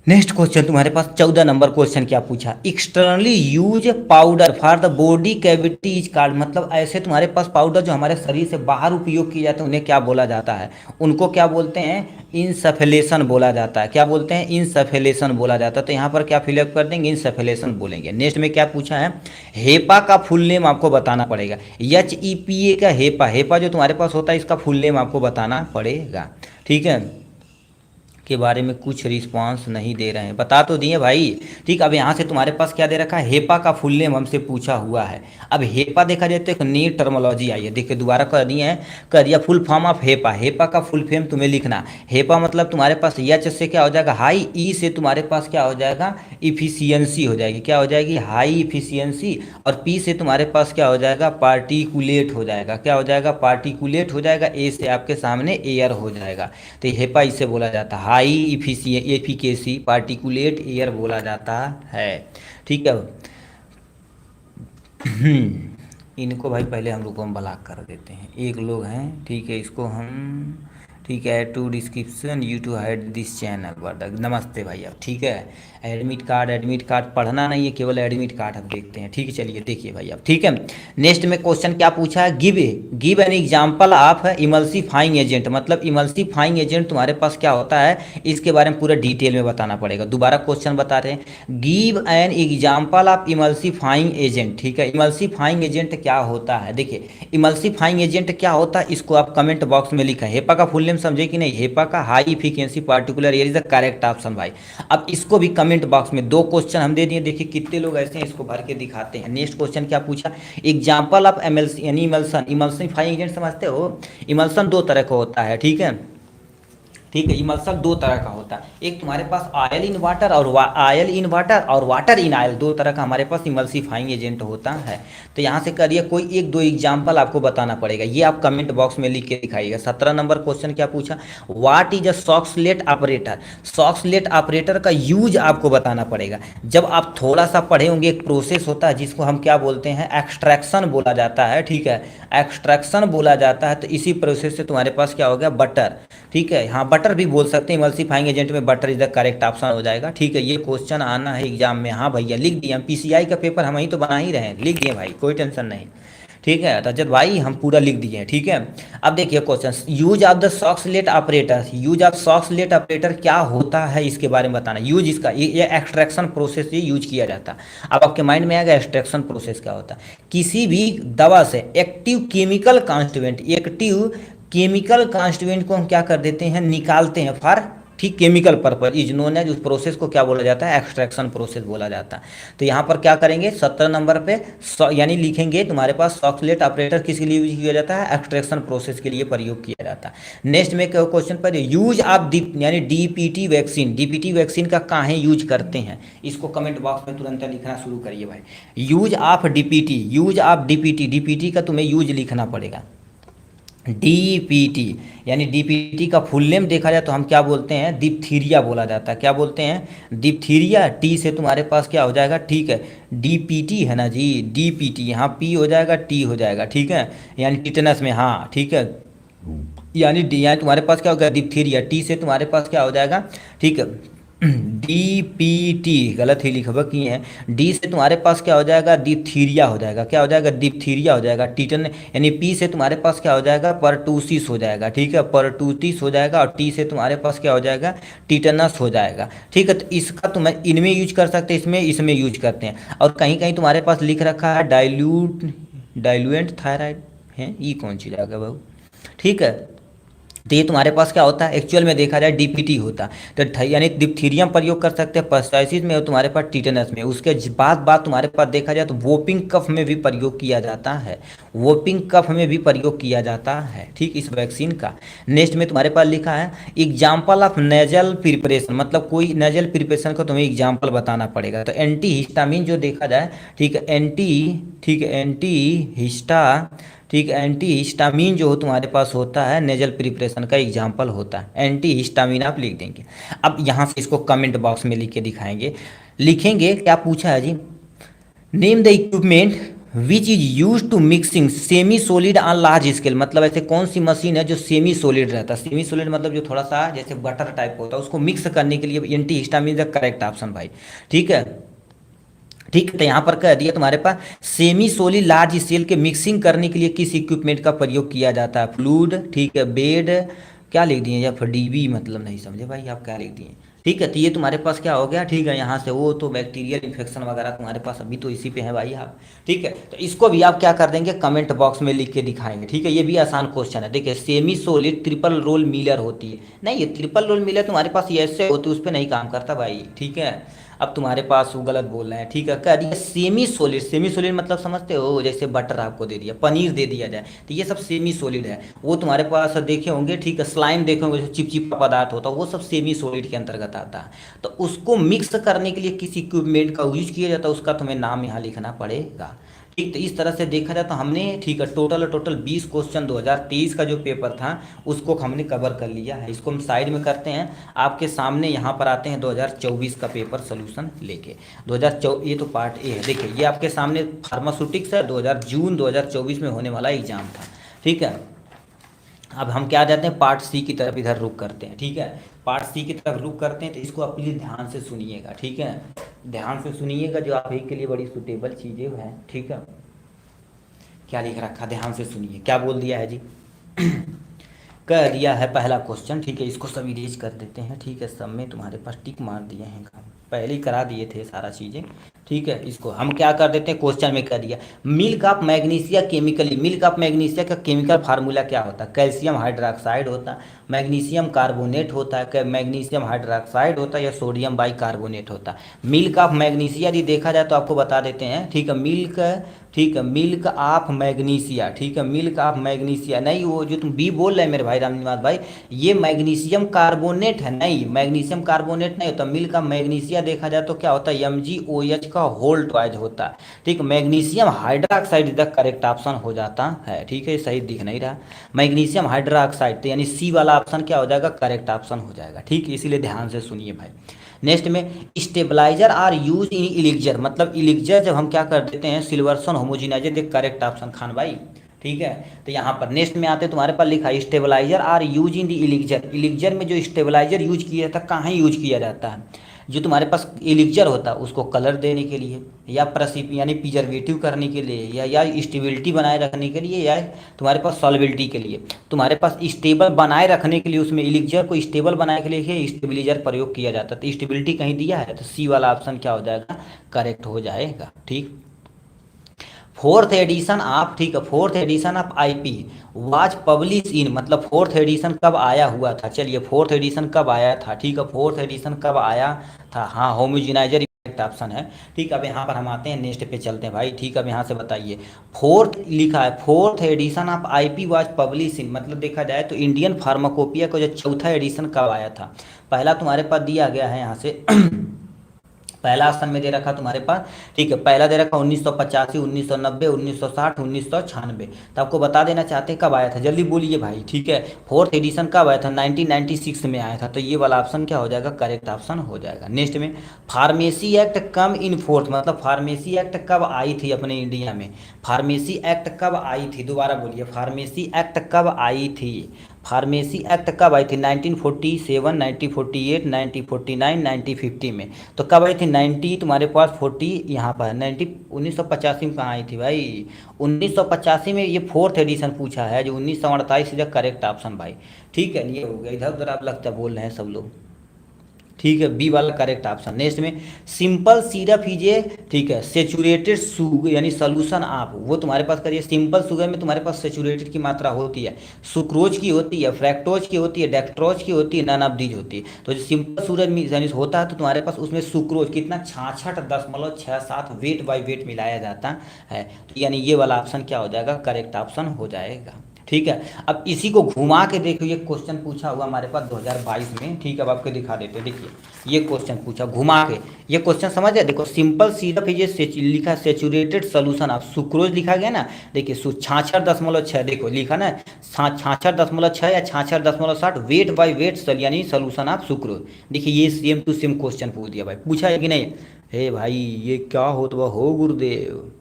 S1: नेक्स्ट क्वेश्चन तुम्हारे पास 14 नंबर क्वेश्चन क्या पूछा, externally use powder for the body cavity is called, मतलब ऐसे तुम्हारे पास पाउडर जो हमारे शरीर से बाहर उपयोग किए जाते हैं उन्हें क्या बोला जाता है, उनको क्या बोलते हैं, इंसफेलेशन बोला जाता है। क्या बोलते हैं, इंसफेलेशन बोला जाता है। तो यहाँ पर क्या फिलअप कर देंगे, इंसफेलेशन बोलेंगे। नेक्स्ट में क्या पूछा है, हेपा का फुल नेम आपको बताना पड़ेगा, HEPA का हेपा, हेपा जो तुम्हारे पास होता है इसका फुल नेम आपको बताना पड़ेगा। ठीक है, के बारे में कुछ रिस्पांस नहीं दे रहे हैं। बता तो दिए भाई। ठीक, अब यहाँ से तुम्हारे पास क्या दे रखा है, हेपा का फुल नेम हमसे पूछा हुआ है। अब हेपा देखा जाए तो एक नई टर्मोलॉजी आई है, देखिए दोबारा कर दिए हैं, कर दिया full form of HEPA. HEPA का फुल फॉर्म तुम्हें लिखना। हेपा मतलब तुम्हारे पास एच से क्या हो जाएगा हाई, ई से तुम्हारे पास क्या हो जाएगा इफिशियंसी हो जाएगी, क्या हो जाएगी हाई इफिशियंसी, और पी से तुम्हारे पास क्या हो जाएगा पार्टिकुलेट हो जाएगा, क्या हो जाएगा पार्टिकुलेट हो जाएगा, ए से आपके सामने एयर हो जाएगा। तो हेपा इसे बोला जाता है हाई एफिकेसी पार्टिकुलेट एयर बोला जाता है। ठीक है। इनको भाई पहले हम लोग हम ब्लॉक कर देते हैं, एक लोग हैं ठीक है, इसको हम ठीक है to description you to hide this channel word. नमस्ते भाई अब ठीक है। एडमिट कार्ड पढ़ना नहीं है, केवल एडमिट कार्ड अब देखते हैं। ठीक है चलिए देखिए भाई अब ठीक है। नेक्स्ट में क्वेश्चन क्या पूछा है, give an example of emulsifying agent, मतलब इमल्सीफाइंग एजेंट तुम्हारे पास क्या होता है इसके बारे में पूरा डिटेल में बताना पड़ेगा। दोबारा क्वेश्चन बता रहे हैं, give an example of emulsifying agent. ठीक है, इमल्सीफाइंग एजेंट क्या होता है, देखिए इमल्सीफाइंग एजेंट क्या होता है इसको आप कमेंट बॉक्स में लिखा है। हेपा का फुल नेम समझे कि नहीं, हेपा का high efficiency particular air is the correct option भाई। अब इसको भी कमेंट बॉक्स में दो क्वेश्चन हम दे दिए, देखिए कितने लोग ऐसे हैं इसको भर के दिखाते हैं। नेक्स्ट क्वेश्चन क्या पूछा, एग्जाम्पल ऑफ एमएलसी यानी इमल्सन, इमल्सीफाइंग एजेंट समझते हो, इमल्सन दो तरह का होता है ठीक है। ठीक है, इमल्सन दो तरह का होता है, एक तुम्हारे पास आयल इन वाटर और आयल इन वाटर और वाटर इन आयल, दो तरह का हमारे पास इमल्सीफाइंग एजेंट होता है। तो यहाँ से करिए कोई एक दो एग्जाम्पल आपको बताना पड़ेगा, ये आप कमेंट बॉक्स में लिख के दिखाइएगा। 17 नंबर क्वेश्चन क्या पूछा, what is a Soxhlet operator, Soxhlet operator का यूज आपको बताना पड़ेगा। जब आप थोड़ा सा पढ़े होंगे, एक प्रोसेस होता है जिसको हम क्या बोलते हैं एक्सट्रैक्शन बोला जाता है। ठीक है, एक्सट्रैक्शन बोला जाता है, तो इसी प्रोसेस से तुम्हारे पास क्या हो गया बटर। ठीक है, हाँ बटर भी बोल सकते हैं, इमल्सीफाइंग एजेंट में butter is the correct option हो जाएगा। ठीक है, ये क्वेश्चन आना है एग्जाम में। हाँ भैया लिख दिए, हम पीसीआई का पेपर हम ही तो बना ही रहे हैं, लिख दिए भाई कोई टेंशन नहीं। ठीक है रजत भाई हम पूरा लिख दिए हैं। ठीक है, अब देखिए question, use of the Soxhlet operator, use of Soxhlet operator क्या होता है इसके बारे में बताना। यूज इसका ये एक्सट्रैक्शन प्रोसेस ये यूज किया जाता है। अब आपके माइंड में आएगा एक्सट्रैक्शन प्रोसेस क्या होता है, किसी भी दवा से active chemical constituent, active chemical constituent को हम क्या कर देते हैं निकालते हैं फॉर ठीक chemical purpose, is known as, उस प्रोसेस को क्या बोला जाता है एक्सट्रैक्शन प्रोसेस बोला जाता है। तो यहाँ पर क्या करेंगे 17 नंबर पे यानी लिखेंगे तुम्हारे पास सॉक्सलेट ऑपरेटर किसके लिए यूज किया जाता है एक्सट्रैक्शन प्रोसेस के लिए प्रयोग किया जाता है। नेक्स्ट में क्वेश्चन पर यूज ऑफ डी यानी डीपीटी वैक्सीन, डीपीटी वैक्सीन का कहाँ यूज करते हैं इसको कमेंट बॉक्स में तुरंत लिखना शुरू करिए भाई। Use of DPT, use of DPT, DPT का तुम्हें यूज लिखना पड़ेगा। डीपीटी यानी डीपीटी का फुल नेम देखा जाए तो हम क्या बोलते हैं डिप्थीरिया बोला जाता है, क्या बोलते हैं डिप्थीरिया। टी से तुम्हारे पास क्या हो जाएगा ठीक है डीपीटी है ना जी, डीपीटी यहाँ पी हो जाएगा टी हो जाएगा ठीक है, यानी टिटनस में हाँ ठीक है, यानी डी यहाँ तुम्हारे पास क्या होगा डिप्थीरिया, टी से तुम्हारे पास क्या हो जाएगा ठीक है डीपीटी, गलत ही लिखा किए हैं, डी से तुम्हारे पास क्या हो जाएगा डिप्थीरिया हो जाएगा, क्या हो जाएगा डिप्थीरिया हो जाएगा। टीटन यानी पी से तुम्हारे पास क्या हो जाएगा परटूसिस हो जाएगा ठीक है, परटूटिस हो जाएगा, और टी से तुम्हारे पास क्या हो जाएगा टीटनस हो जाएगा। ठीक है, तो इसका तुम इनमें यूज कर सकते हैं, इसमें यूज करते हैं। और कहीं कहीं तुम्हारे पास लिख रखा है डाइल्यूएंट थायराइड है, ये कौन सी जगह बाबू। ठीक है, तो ये तुम्हारे पास क्या होता है एक्चुअल में देखा जाए डीपीटी होता है, तो यानी डिप्थीरियम प्रयोग कर सकते हैं, पर्साइसिस में तुम्हारे पास टीटेनस में। उसके बाद तुम्हारे पास देखा जाए तो वोपिंग कफ में भी प्रयोग किया जाता है, वोपिंग कफ में भी प्रयोग किया जाता है ठीक इस वैक्सीन का। नेक्स्ट में तुम्हारे पास लिखा है एग्जाम्पल ऑफ नेजल प्रिपरेशन, मतलब कोई नेजल प्रिपरेशन का तुम्हें एग्जाम्पल बताना पड़ेगा। तो एंटी हिस्टामिन जो देखा जाए ठीक है एंटी हिस्टामिन जो तुम्हारे पास होता है नेजल प्रिपरेशन का एग्जाम्पल होता है, एंटी हिस्टामिन आप लिख देंगे। अब यहाँ से इसको कमेंट बॉक्स में लिख के दिखाएंगे, लिखेंगे क्या पूछा है जी, name the equipment which is use to mixing semi solid on large scale, मतलब ऐसे कौन सी मशीन है जो सेमी सोलिड रहता है, सेमी सोलिड मतलब जो थोड़ा सा जैसे बटर टाइप होता है उसको मिक्स करने के लिए anti histamine the correct option भाई। ठीक है, ठीक है, तो यहाँ पर कह दिया तुम्हारे पास सेमी सोलिड लार्ज सेल के मिक्सिंग करने के लिए किस इक्विपमेंट का प्रयोग किया जाता है, फ्लूड ठीक है, बेड क्या लिख दिए या फिर डीबी, मतलब नहीं समझे भाई आप क्या लिख दिए ठीक है, तो ये तुम्हारे पास क्या हो गया, ठीक है, यहाँ से वो तो बैक्टीरियल इन्फेक्शन वगैरह तुम्हारे पास अभी तो इसी पे है भाई आप। ठीक है, तो इसको भी आप क्या कर देंगे, कमेंट बॉक्स में लिख के दिखाएंगे। ठीक है, ये भी आसान क्वेश्चन है। देखिए, semi solid triple roll miller होती है, नहीं ये ट्रिपल रोल मिलर तुम्हारे पास ये ऐसे होती है, उस पर नहीं काम करता भाई। ठीक है, अब तुम्हारे पास वो गलत बोल रहे हैं। ठीक है, कह दिया सेमी सोलिड, सेमी सोलिड मतलब समझते हो, जैसे बटर आपको दे दिया, पनीर दे दिया जाए, तो ये सब सेमी सोलिड है। वो तुम्हारे पास देखे होंगे, ठीक है, स्लाइम देखे होंगे, जो चिपचिपा पदार्थ होता है, वो सब सेमी सोलिड के अंतर्गत आता है। तो उसको मिक्स करने के लिए किस इक्विपमेंट का यूज किया जाता है, उसका तुम्हें नाम यहाँ लिखना पड़ेगा। ठीक, तो इस तरह से देखा जाए तो हमने, ठीक है, टोटल 20 क्वेश्चन 2023 का जो पेपर था उसको हमने कवर कर लिया है। इसको हम साइड में करते हैं, आपके सामने यहाँ पर आते हैं 2024 का पेपर सोल्यूशन लेके। 2024 ये तो पार्ट ए है। देखिए, ये आपके सामने फार्मास्यूटिक्स है, 2024 में होने वाला एग्जाम था। ठीक है, अब हम क्या जाते हैं, पार्ट सी की तरफ इधर रुक करते हैं। ठीक है, पार्ट सी की तरफ रुक करते हैं, तो इसको आप प्लीज़ ध्यान से सुनिएगा। ठीक है, ध्यान से सुनिएगा, जो आप ही के लिए बड़ी सुटेबल चीज़ें हैं। ठीक है, क्या लिख रखा, ध्यान से सुनिए, क्या बोल दिया है जी। कह दिया है पहला क्वेश्चन, ठीक है, इसको सब इरेज कर देते हैं। ठीक है, सब में तुम्हारे पास टिक मार दिए हैं, काम पहले ही करा दिए थे सारा चीज़ें। ठीक है, इसको हम क्या कर देते हैं, क्वेश्चन में कह दिया milk of magnesia chemically, milk of magnesia का केमिकल फार्मूला क्या होता है, कैल्शियम हाइड्रोक्साइड होता है, मैग्नीशियम कार्बोनेट होता है, मैग्नीशियम हाइड्रोक्साइड होता है, या सोडियम बाइकार्बोनेट होता है। मिल्क ऑफ मैग्नीशिया यदि देखा जाए तो आपको बता देते हैं। ठीक है, मिल्क, ठीक है, मिल्क ऑफ मैग्नीशिया, ठीक है, मिल्क ऑफ मैग्नीशिया नहीं, वो जो तुम बी बोल रहे हैं मेरे भाई रामनिवास भाई, ये मैग्नीशियम कार्बोनेट है, नहीं मैग्नीशियम कार्बोनेट नहीं होता। मिल्क ऑफ मैग्नीशिया देखा जाए तो क्या होता है, MgOH का होल ट्वाइज होता है। ठीक, magnesium hydroxide is the correct option हो जाता है। ठीक है, सही दिख नहीं रहा, मैग्नीशियम हाइड्रोक्साइड, तो यानी सी वाला ऑप्शन क्या हो जाएगा, करेक्ट ऑप्शन हो जाएगा। ठीक, इसीलिए ध्यान से सुनिए भाई। नेक्स्ट में स्टेबलाइजर आर यूज इन इलिक्जर, मतलब इलिक्जर जब हम क्या कर देते हैं, सिल्वर्सन होमोजिनाइजर, देख करेक्ट ऑप्शन खान भाई। ठीक है, तो यहाँ पर नेक्स्ट में आते तुम्हारे पास लिखा है stabilizer are use in the elixir, elixir में जो स्टेबलाइजर यूज किया जाता है, कहाँ यूज किया जाता है, जो तुम्हारे पास इलिक्जर होता है उसको कलर देने के लिए, या प्रसिप यानी प्रिजर्वेटिव करने के लिए, या स्टेबिलिटी बनाए रखने के लिए, या तुम्हारे पास सॉल्बिलिटी के लिए। तुम्हारे पास स्टेबल बनाए रखने के लिए, उसमें इलिक्जर को स्टेबल बनाने के लिए स्टेबिलाइजर प्रयोग किया जाता है। तो स्टेबिलिटी कहीं दिया है, तो सी वाला ऑप्शन क्या हो जाएगा, करेक्ट हो जाएगा। ठीक, फोर्थ एडिशन आप, ठीक है, fourth edition of IP was publish इन, मतलब फोर्थ एडिशन कब आया हुआ था, चलिए फोर्थ एडिशन कब आया था। ठीक है, फोर्थ एडिशन कब आया था, हाँ होमोजिनाइजर करेक्ट ऑप्शन है। ठीक, अब यहाँ पर हम आते हैं, नेक्स्ट पे चलते हैं भाई। ठीक, अब यहाँ से बताइए, फोर्थ लिखा है, fourth edition of IP was publish इन, मतलब देखा जाए तो इंडियन फार्माकोपिया का जो चौथा एडिशन कब आया था। पहला तुम्हारे पास दिया गया है यहाँ से पहला ऑप्शन में दे रखा तुम्हारे पास, ठीक है, पहला दे रखा 1985, 1990, 1960, 1996। तो आपको बता देना चाहते हैं कब आया था, जल्दी बोलिए भाई। ठीक है, फोर्थ एडिशन कब आया था, 1996 में आया था, तो ये वाला ऑप्शन क्या हो जाएगा, करेक्ट ऑप्शन हो जाएगा। नेक्स्ट में pharmacy act come in fourth, मतलब फार्मेसी एक्ट कब आई थी अपने इंडिया में, फार्मेसी एक्ट कब आई थी, दोबारा बोलिए, फार्मेसी एक्ट कब आई थी, फार्मेसी एक्ट कब आई थी, 1947, 1948, 1949, 1950 में। तो कब आई थी, 90 तुम्हारे पास 40 यहाँ पर 90, 1985 में कहाँ आई थी भाई, 1985 में। ये फोर्थ एडिशन पूछा है, जो 1948 इज करेक्ट ऑप्शन भाई। ठीक है, ये हो गया, इधर उधर आप लगता बोल रहे हैं सब लोग। ठीक है, बी वाला करेक्ट ऑप्शन। नेक्स्ट में सिंपल सिरप इज ए, ठीक है, सेचुरेटेड शुगर यानी सोल्यूशन आप, वो तुम्हारे पास करिए, सिंपल शुगर में तुम्हारे पास सेचुरेटेड की मात्रा होती है, सुक्रोज की होती है, फ्रैक्टोज की होती है, डेक्ट्रोज की होती है, नन ऑफ दीज होती है। तो जो सिंपल शुगर में यानी होता है, तो तुम्हारे पास उसमें सुक्रोज कितना 66.67 वेट बाई वेट मिलाया जाता है। तो यानी ये वाला ऑप्शन क्या हो जाएगा, करेक्ट ऑप्शन हो जाएगा। ठीक है, अब इसी को घुमा के देखो, ये क्वेश्चन पूछा हुआ हमारे पास 2022 में। ठीक है, अब आपको दिखा देते हैं, देखिए ये क्वेश्चन पूछा घुमा के, ये क्वेश्चन समझ है, देखो सिंपल सिरप है, ये लिखा सेचुरेटेड सोल्यूशन ऑफ सुक्रोज लिखा गया ना, देखिए 66.6 देखो लिखा ना, 66.6 या 66.60 वेट बाई वेट यानी सोल्यूशन ऑफ सुक्रोज। देखिए ये सेम टू सेम क्वेश्चन पूछ दिया भाई, पूछा है कि नहीं, हे भाई ये क्या होता हो गुरुदेव।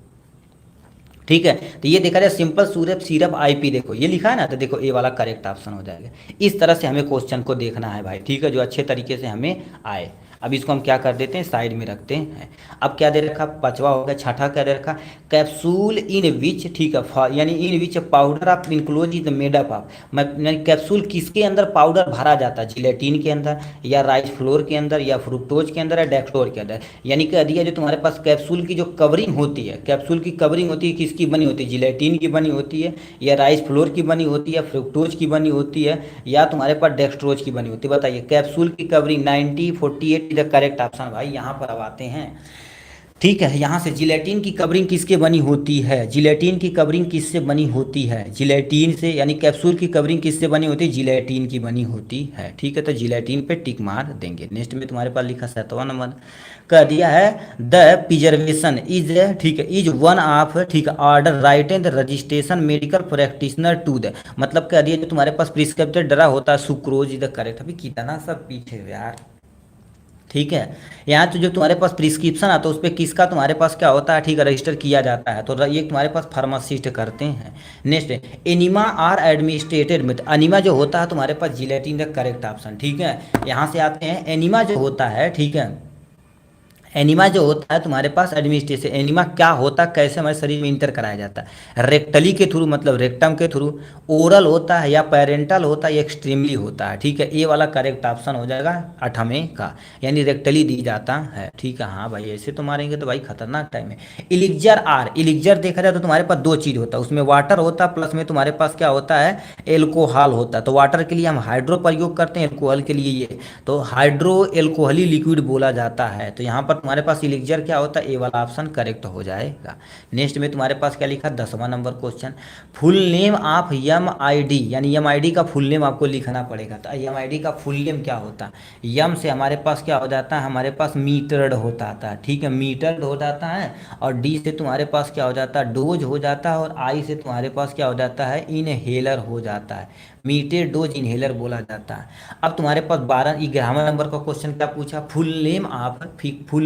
S1: ठीक है, तो ये देखा जाए सिंपल सूरप सिरप IP, देखो ये लिखा है ना, तो देखो ए वाला करेक्ट ऑप्शन हो जाएगा। इस तरह से हमें क्वेश्चन को देखना है भाई। ठीक है, जो अच्छे तरीके से हमें आए। अब इसको हम क्या कर देते हैं, साइड में रखते हैं। अब क्या दे रखा, पांचवा हो गया। छठा क्या दे रखा, कैप्सूल इन विच, ठीक है, यानी in which powder of enclose is made up of, यानी कैप्सूल किसके अंदर पाउडर भरा जाता है, जिलेटिन के अंदर या राइस फ्लोर के अंदर या फ्रुक्टोज के अंदर या डेक्टोर के अंदर। यानी कह दिया जो तुम्हारे पास कैप्सूल की जो कवरिंग होती है, कैप्सूल की कवरिंग होती है किसकी बनी होती है, जिलेटिन की बनी होती है या राइस फ्लोर की बनी होती है, फ्रुक्टोज की बनी होती है या तुम्हारे पास डेक्सट्रोज की बनी होती है। बताइए कैप्सूल की covering 9048 is the correct option भाई। यहाँ पर अब आते हैं, ठीक है, यहाँ से जिलेटिन की कवरिंग किसके बनी होती है, जिलेटिन की कवरिंग किससे बनी होती है, जिलेटिन से, यानी कैप्सूल की कवरिंग किससे बनी होती है, जिलेटिन की बनी होती है। ठीक है, तो जिलेटिन पे टिक मार देंगे। नेक्स्ट में तुम्हारे पास लिखा 7वां नंबर कह दिया है द प्रिजर्वेशन इज, ठीक है, इज वन ऑफ, ठीक है, order right and registration medical practitioner to the, मतलब कह दिया जो तुम्हारे पास प्रिस्क्रिप्टेड ड्रग होता है सुक्रोज इज द करेक्ट। अभी कितना सब पीछे हो यार, ठीक है। यहाँ तो जो तुम्हारे पास प्रिस्क्रिप्शन आता है उस पर किसका तुम्हारे पास क्या होता है, ठीक है, रजिस्टर किया जाता है, तो ये तुम्हारे पास फार्मासिस्ट करते हैं। नेक्स्ट एनिमा आर एडमिनिस्ट्रेटेड में, एनिमा जो होता है तुम्हारे पास जिलेटिन द करेक्ट ऑप्शन। ठीक है, यहाँ से आते हैं, एनिमा जो होता है, ठीक है, एनिमा जो होता है तुम्हारे पास एडमिनिस्ट्रेशन, एनिमा क्या होता है, कैसे हमारे शरीर में इंटर कराया जाता है, रेक्टली के थ्रू, मतलब रेक्टम के थ्रू, ओरल होता है या पेरेंटल होता है या एक्सट्रीमली होता है। ठीक है, ए वाला करेक्ट ऑप्शन हो जाएगा 8वें का, यानी रेक्टली दी जाता है। ठीक है, हाँ भाई ऐसे तो मारेंगे तो भाई खतरनाक टाइम है। इलिक्जर आर, इलिक्जर देखा जाए तो तुम्हारे पास दो चीज़ होता है, उसमें वाटर होता है प्लस में तुम्हारे पास क्या होता है, एल्कोहल होता है। तो वाटर के लिए हम हाइड्रो प्रयोग करते हैं, एल्कोहल के लिए ये तो हाइड्रो एल्कोहली लिक्विड बोला जाता है। तो यहाँ पर तुम्हारे पास इलिक्जर क्या होता है, ए वाला ऑप्शन करेक्ट हो जाएगा। नेक्स्ट में तुम्हारे पास क्या लिखा, 10वां number question, full name of M I D, यानी एम आई डी का फुल नेम आपको लिखना पड़ेगा। तो एम आई डी का फुल नेम क्या होता है, यम से हमारे पास क्या हो जाता है, हमारे पास मीटर्ड होता था। ठीक है, मीटर्ड हो जाता है, और डी से तुम्हारे पास क्या हो जाता है, डोज हो जाता है, और आई से तुम्हारे पास क्या हो जाता है, इनहेलर हो जाता है। मीटेड डोज इनहेलर बोला जाता है। अब तुम्हारे पास 11वां नंबर का क्वेश्चन क्या पूछा, फुल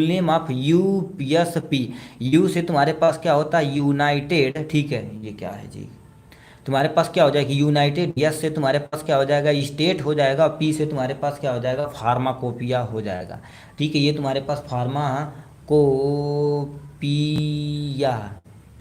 S1: नेम ऑफ यूपीएसपी, यू से तुम्हारे पास क्या होता है, यूनाइटेड, ठीक है, ये क्या है जी, तुम्हारे पास क्या हो जाएगा यूनाइटेड, यस से तुम्हारे पास क्या हो जाएगा, स्टेट हो जाएगा, पी से तुम्हारे पास क्या हो जाएगा, फार्माकोपिया हो जाएगा। ठीक है, ये तुम्हारे पास फार्माकोपिया,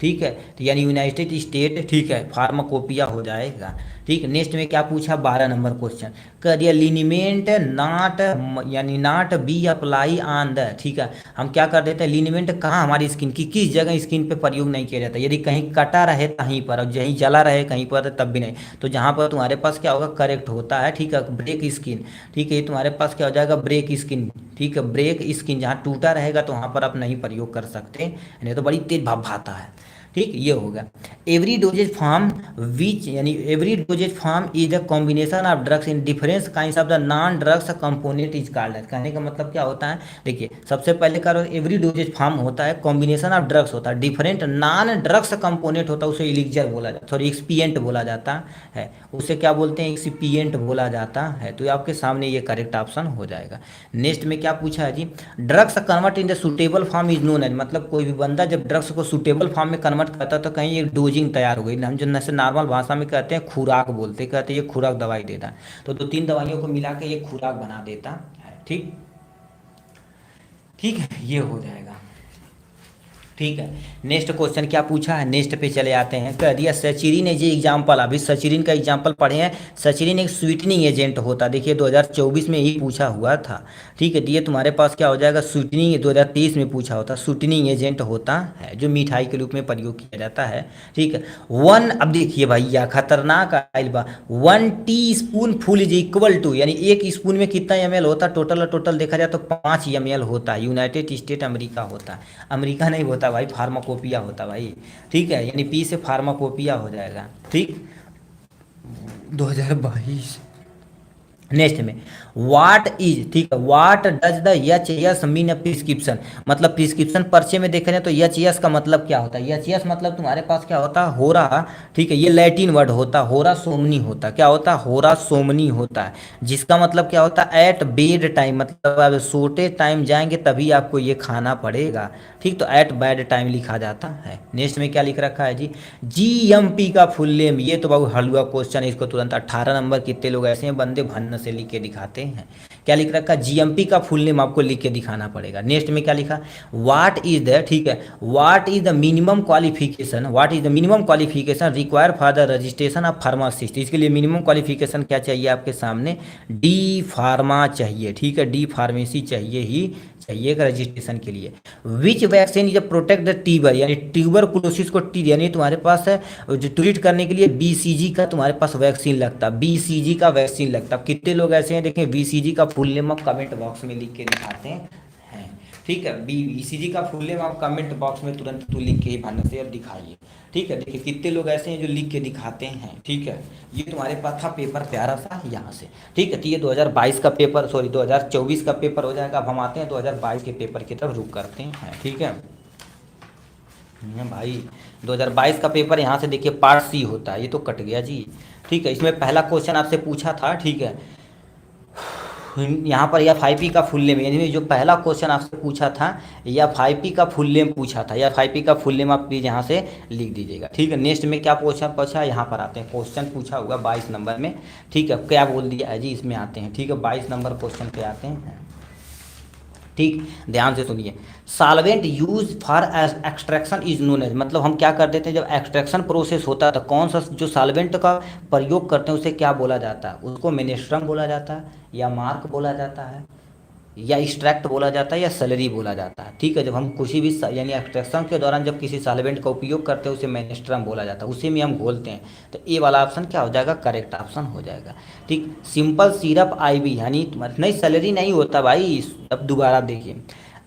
S1: ठीक है, तो यानी यूनाइटेड स्टेट, ठीक है, फार्माकोपिया हो जाएगा। ठीक है, नेक्स्ट में क्या पूछा, 12 नंबर क्वेश्चन कर दिया लिनीमेंट नॉट, यानी not be apply on the, ठीक है, हम क्या कर देते हैं, लिनीमेंट कहाँ हमारी स्किन की किस जगह स्किन पे प्रयोग नहीं किया जाता, यदि कहीं कटा रहे कहीं पर, और कहीं जला रहे कहीं पर तब भी नहीं, तो जहाँ पर तुम्हारे पास क्या होगा, करेक्ट होता है। ठीक है, ब्रेक स्किन, ठीक है, ये तुम्हारे पास क्या हो जाएगा, ब्रेक स्किन। ठीक है, ब्रेक स्किन जहाँ टूटा रहेगा तो वहाँ पर आप नहीं प्रयोग कर सकते, नहीं तो बड़ी तेज भाप भाता है। ठीक, ये होगा एवरी डोजेज फॉर्म विच, यानी every doses form is a combination of drugs in difference kinds of the non drugs component is called. कहने का मतलब क्या होता है, देखिए सबसे पहले का एवरी डोजेज फॉर्म होता है, कॉम्बिनेशन ऑफ ड्रग्स होता है, डिफरेंट नॉन ड्रग्स कंपोनेंट होता है, उसे इलिक्जर बोला जाता है, सॉरी एक्सपिएंट बोला जाता है, उसे क्या बोलते हैं, एक्सपिएंट बोला जाता है। तो आपके सामने ये करेक्ट ऑप्शन हो जाएगा। नेक्स्ट में क्या पूछा है जी, drugs convert in the suitable form is known as, मतलब कोई भी बंदा जब ड्रग्स को सुटेबल फॉर्म में कन्वर्ट करता तो कहीं एक डोजिंग तैयार हो गई, हम जो नैसे नॉर्मल भाषा में कहते हैं खुराक बोलते, कहते हैं ये खुराक दवाई देता है, तो 2-3 दवाइयों को मिला के ये खुराक बना देता है। ठीक, ठीक है, ये हो जाएगा। ठीक है, नेक्स्ट क्वेश्चन क्या पूछा है, नेक्स्ट पे चले आते हैं। कह दिया सचिरिन है जी एग्जाम्पल, अभी सचिरिन का एग्जाम्पल पढ़े हैं। सचिरिन एक स्वीटनिंग एजेंट होता है, देखिए 2024 में ही पूछा हुआ था। ठीक है, तो ये तुम्हारे पास क्या हो जाएगा, स्वीटनिंग 2023 में पूछा होता, स्वीटनिंग एजेंट होता है जो मिठाई के रूप में प्रयोग किया जाता है। ठीक है, वन, अब देखिए भैया खतरनाक आइल बा, 1 teaspoon is equal to, यानी 1 स्पून में कितना ml होता है, टोटल देखा जाए तो 5 ml होता है। यूनाइटेड स्टेट अमेरिका होता है, अमेरिका नहीं होता भाई, फार्माकोपिया होता भाई। ठीक है, यानी पी से फार्माकोपिया हो जाएगा। ठीक, 2022। नेक्स्ट में वाट इज, ठीक है, what does the H S mean a prescription, मतलब प्रिस्क्रिप्शन पर्चे में देख रहे हैं तो एच एस का मतलब क्या होता है, एच एस मतलब तुम्हारे पास क्या होता है, होरा। ठीक है, ये लैटिन वर्ड होता है, होरा सोमनी होता है, क्या होता है, होरा सोमनी होता है, जिसका मतलब क्या होता है, एट बेड टाइम, मतलब आप सोते टाइम जाएंगे तभी आपको ये खाना पड़ेगा। ठीक, तो एट बेड टाइम लिखा जाता है। नेक्स्ट में क्या लिख रखा है जी, जीएमपी का फुल नेम, ये तो बहुत हलवा क्वेश्चन है, इसको तुरंत 18 नंबर, कितने लोग ऐसे हैं बंदे भन्न से लिख के दिखाते हैं। क्या लिख रखा है, जीएमपी का फुल नेम आपको लिख के दिखाना पड़ेगा। नेक्स्ट में क्या लिखा, व्हाट इज द, ठीक है, what is the minimum qualification, what is the minimum qualification require for the registration of pharmacist. इसके लिए मिनिमम क्वालिफिकेशन क्या चाहिए आपके सामने, डी फार्मा चाहिए, ठीक है, डी फार्मेसी चाहिए ही चाहिए रजिस्ट्रेशन के लिए। विच vaccine is protect the tuber, यानी ट्यूबर क्लोसिस को यानी तुम्हारे पास है जो ट्रीट करने के लिए बीसीजी का तुम्हारे पास वैक्सीन लगता है, बीसीजी का वैक्सीन लगता है। कितने लोग ऐसे हैं देखें, बीसीजी का फुल नेम आप कमेंट बॉक्स में लिख के दिखाते हैं, ठीक है, बीसीजी का फुल नेम आप कमेंट बॉक्स में तुरंत तो लिख के ही भाना से और दिखाइए, ठीक है। देखिए कितने लोग ऐसे हैं जो लिख के दिखाते हैं, ठीक है। ये तुम्हारे पास था पेपर प्यारा सा यहाँ से, ठीक है। तो ये 2022 का पेपर, सॉरी 2024 का पेपर हो जाएगा। अब हम आते हैं 2022 के पेपर की तरफ रुक करते हैं, ठीक है भाई। 2022 का पेपर यहाँ से देखिए पार्ट सी होता है, ये तो कट गया जी, ठीक है। इसमें पहला क्वेश्चन आपसे पूछा था, ठीक है, यहाँ पर एफ.आई.पी का फुल नेम, यानी जो पहला क्वेश्चन आपसे पूछा था एफ.आई.पी का फुल नेम पूछा था, एफ.आई.पी का फुल नेम आप प्लीज़ यहाँ से लिख दीजिएगा, ठीक है। नेक्स्ट में क्या पूछा यहाँ पर आते हैं, क्वेश्चन पूछा होगा 22 नंबर में, ठीक है, क्या बोल दिया है जी, इसमें आते हैं, ठीक है। 22 नंबर क्वेश्चन पे आते हैं, ठीक, ध्यान से सुनिए। Solvent use for extraction is known as, मतलब हम क्या कर देते हैं जब एक्सट्रैक्शन प्रोसेस होता है तो कौन सा जो सॉल्वेंट का प्रयोग करते हैं उसे क्या बोला जाता है, उसको मिनेस्ट्रम बोला जाता है या मार्क बोला जाता है या एक्सट्रैक्ट बोला जाता है या सैलरी बोला जाता है, ठीक है। जब हम किसी भी यानी एक्सट्रैक्शन के दौरान जब किसी सॉल्वेंट का उपयोग करते हैं उसे मेनेस्ट्रम बोला जाता है, उसी में हम घोलते हैं। तो ए वाला ऑप्शन क्या हो जाएगा, करेक्ट ऑप्शन हो जाएगा, ठीक। सिंपल सिरप आईवी, यानी नहीं सैलरी नहीं होता भाई, अब दोबारा देखिए,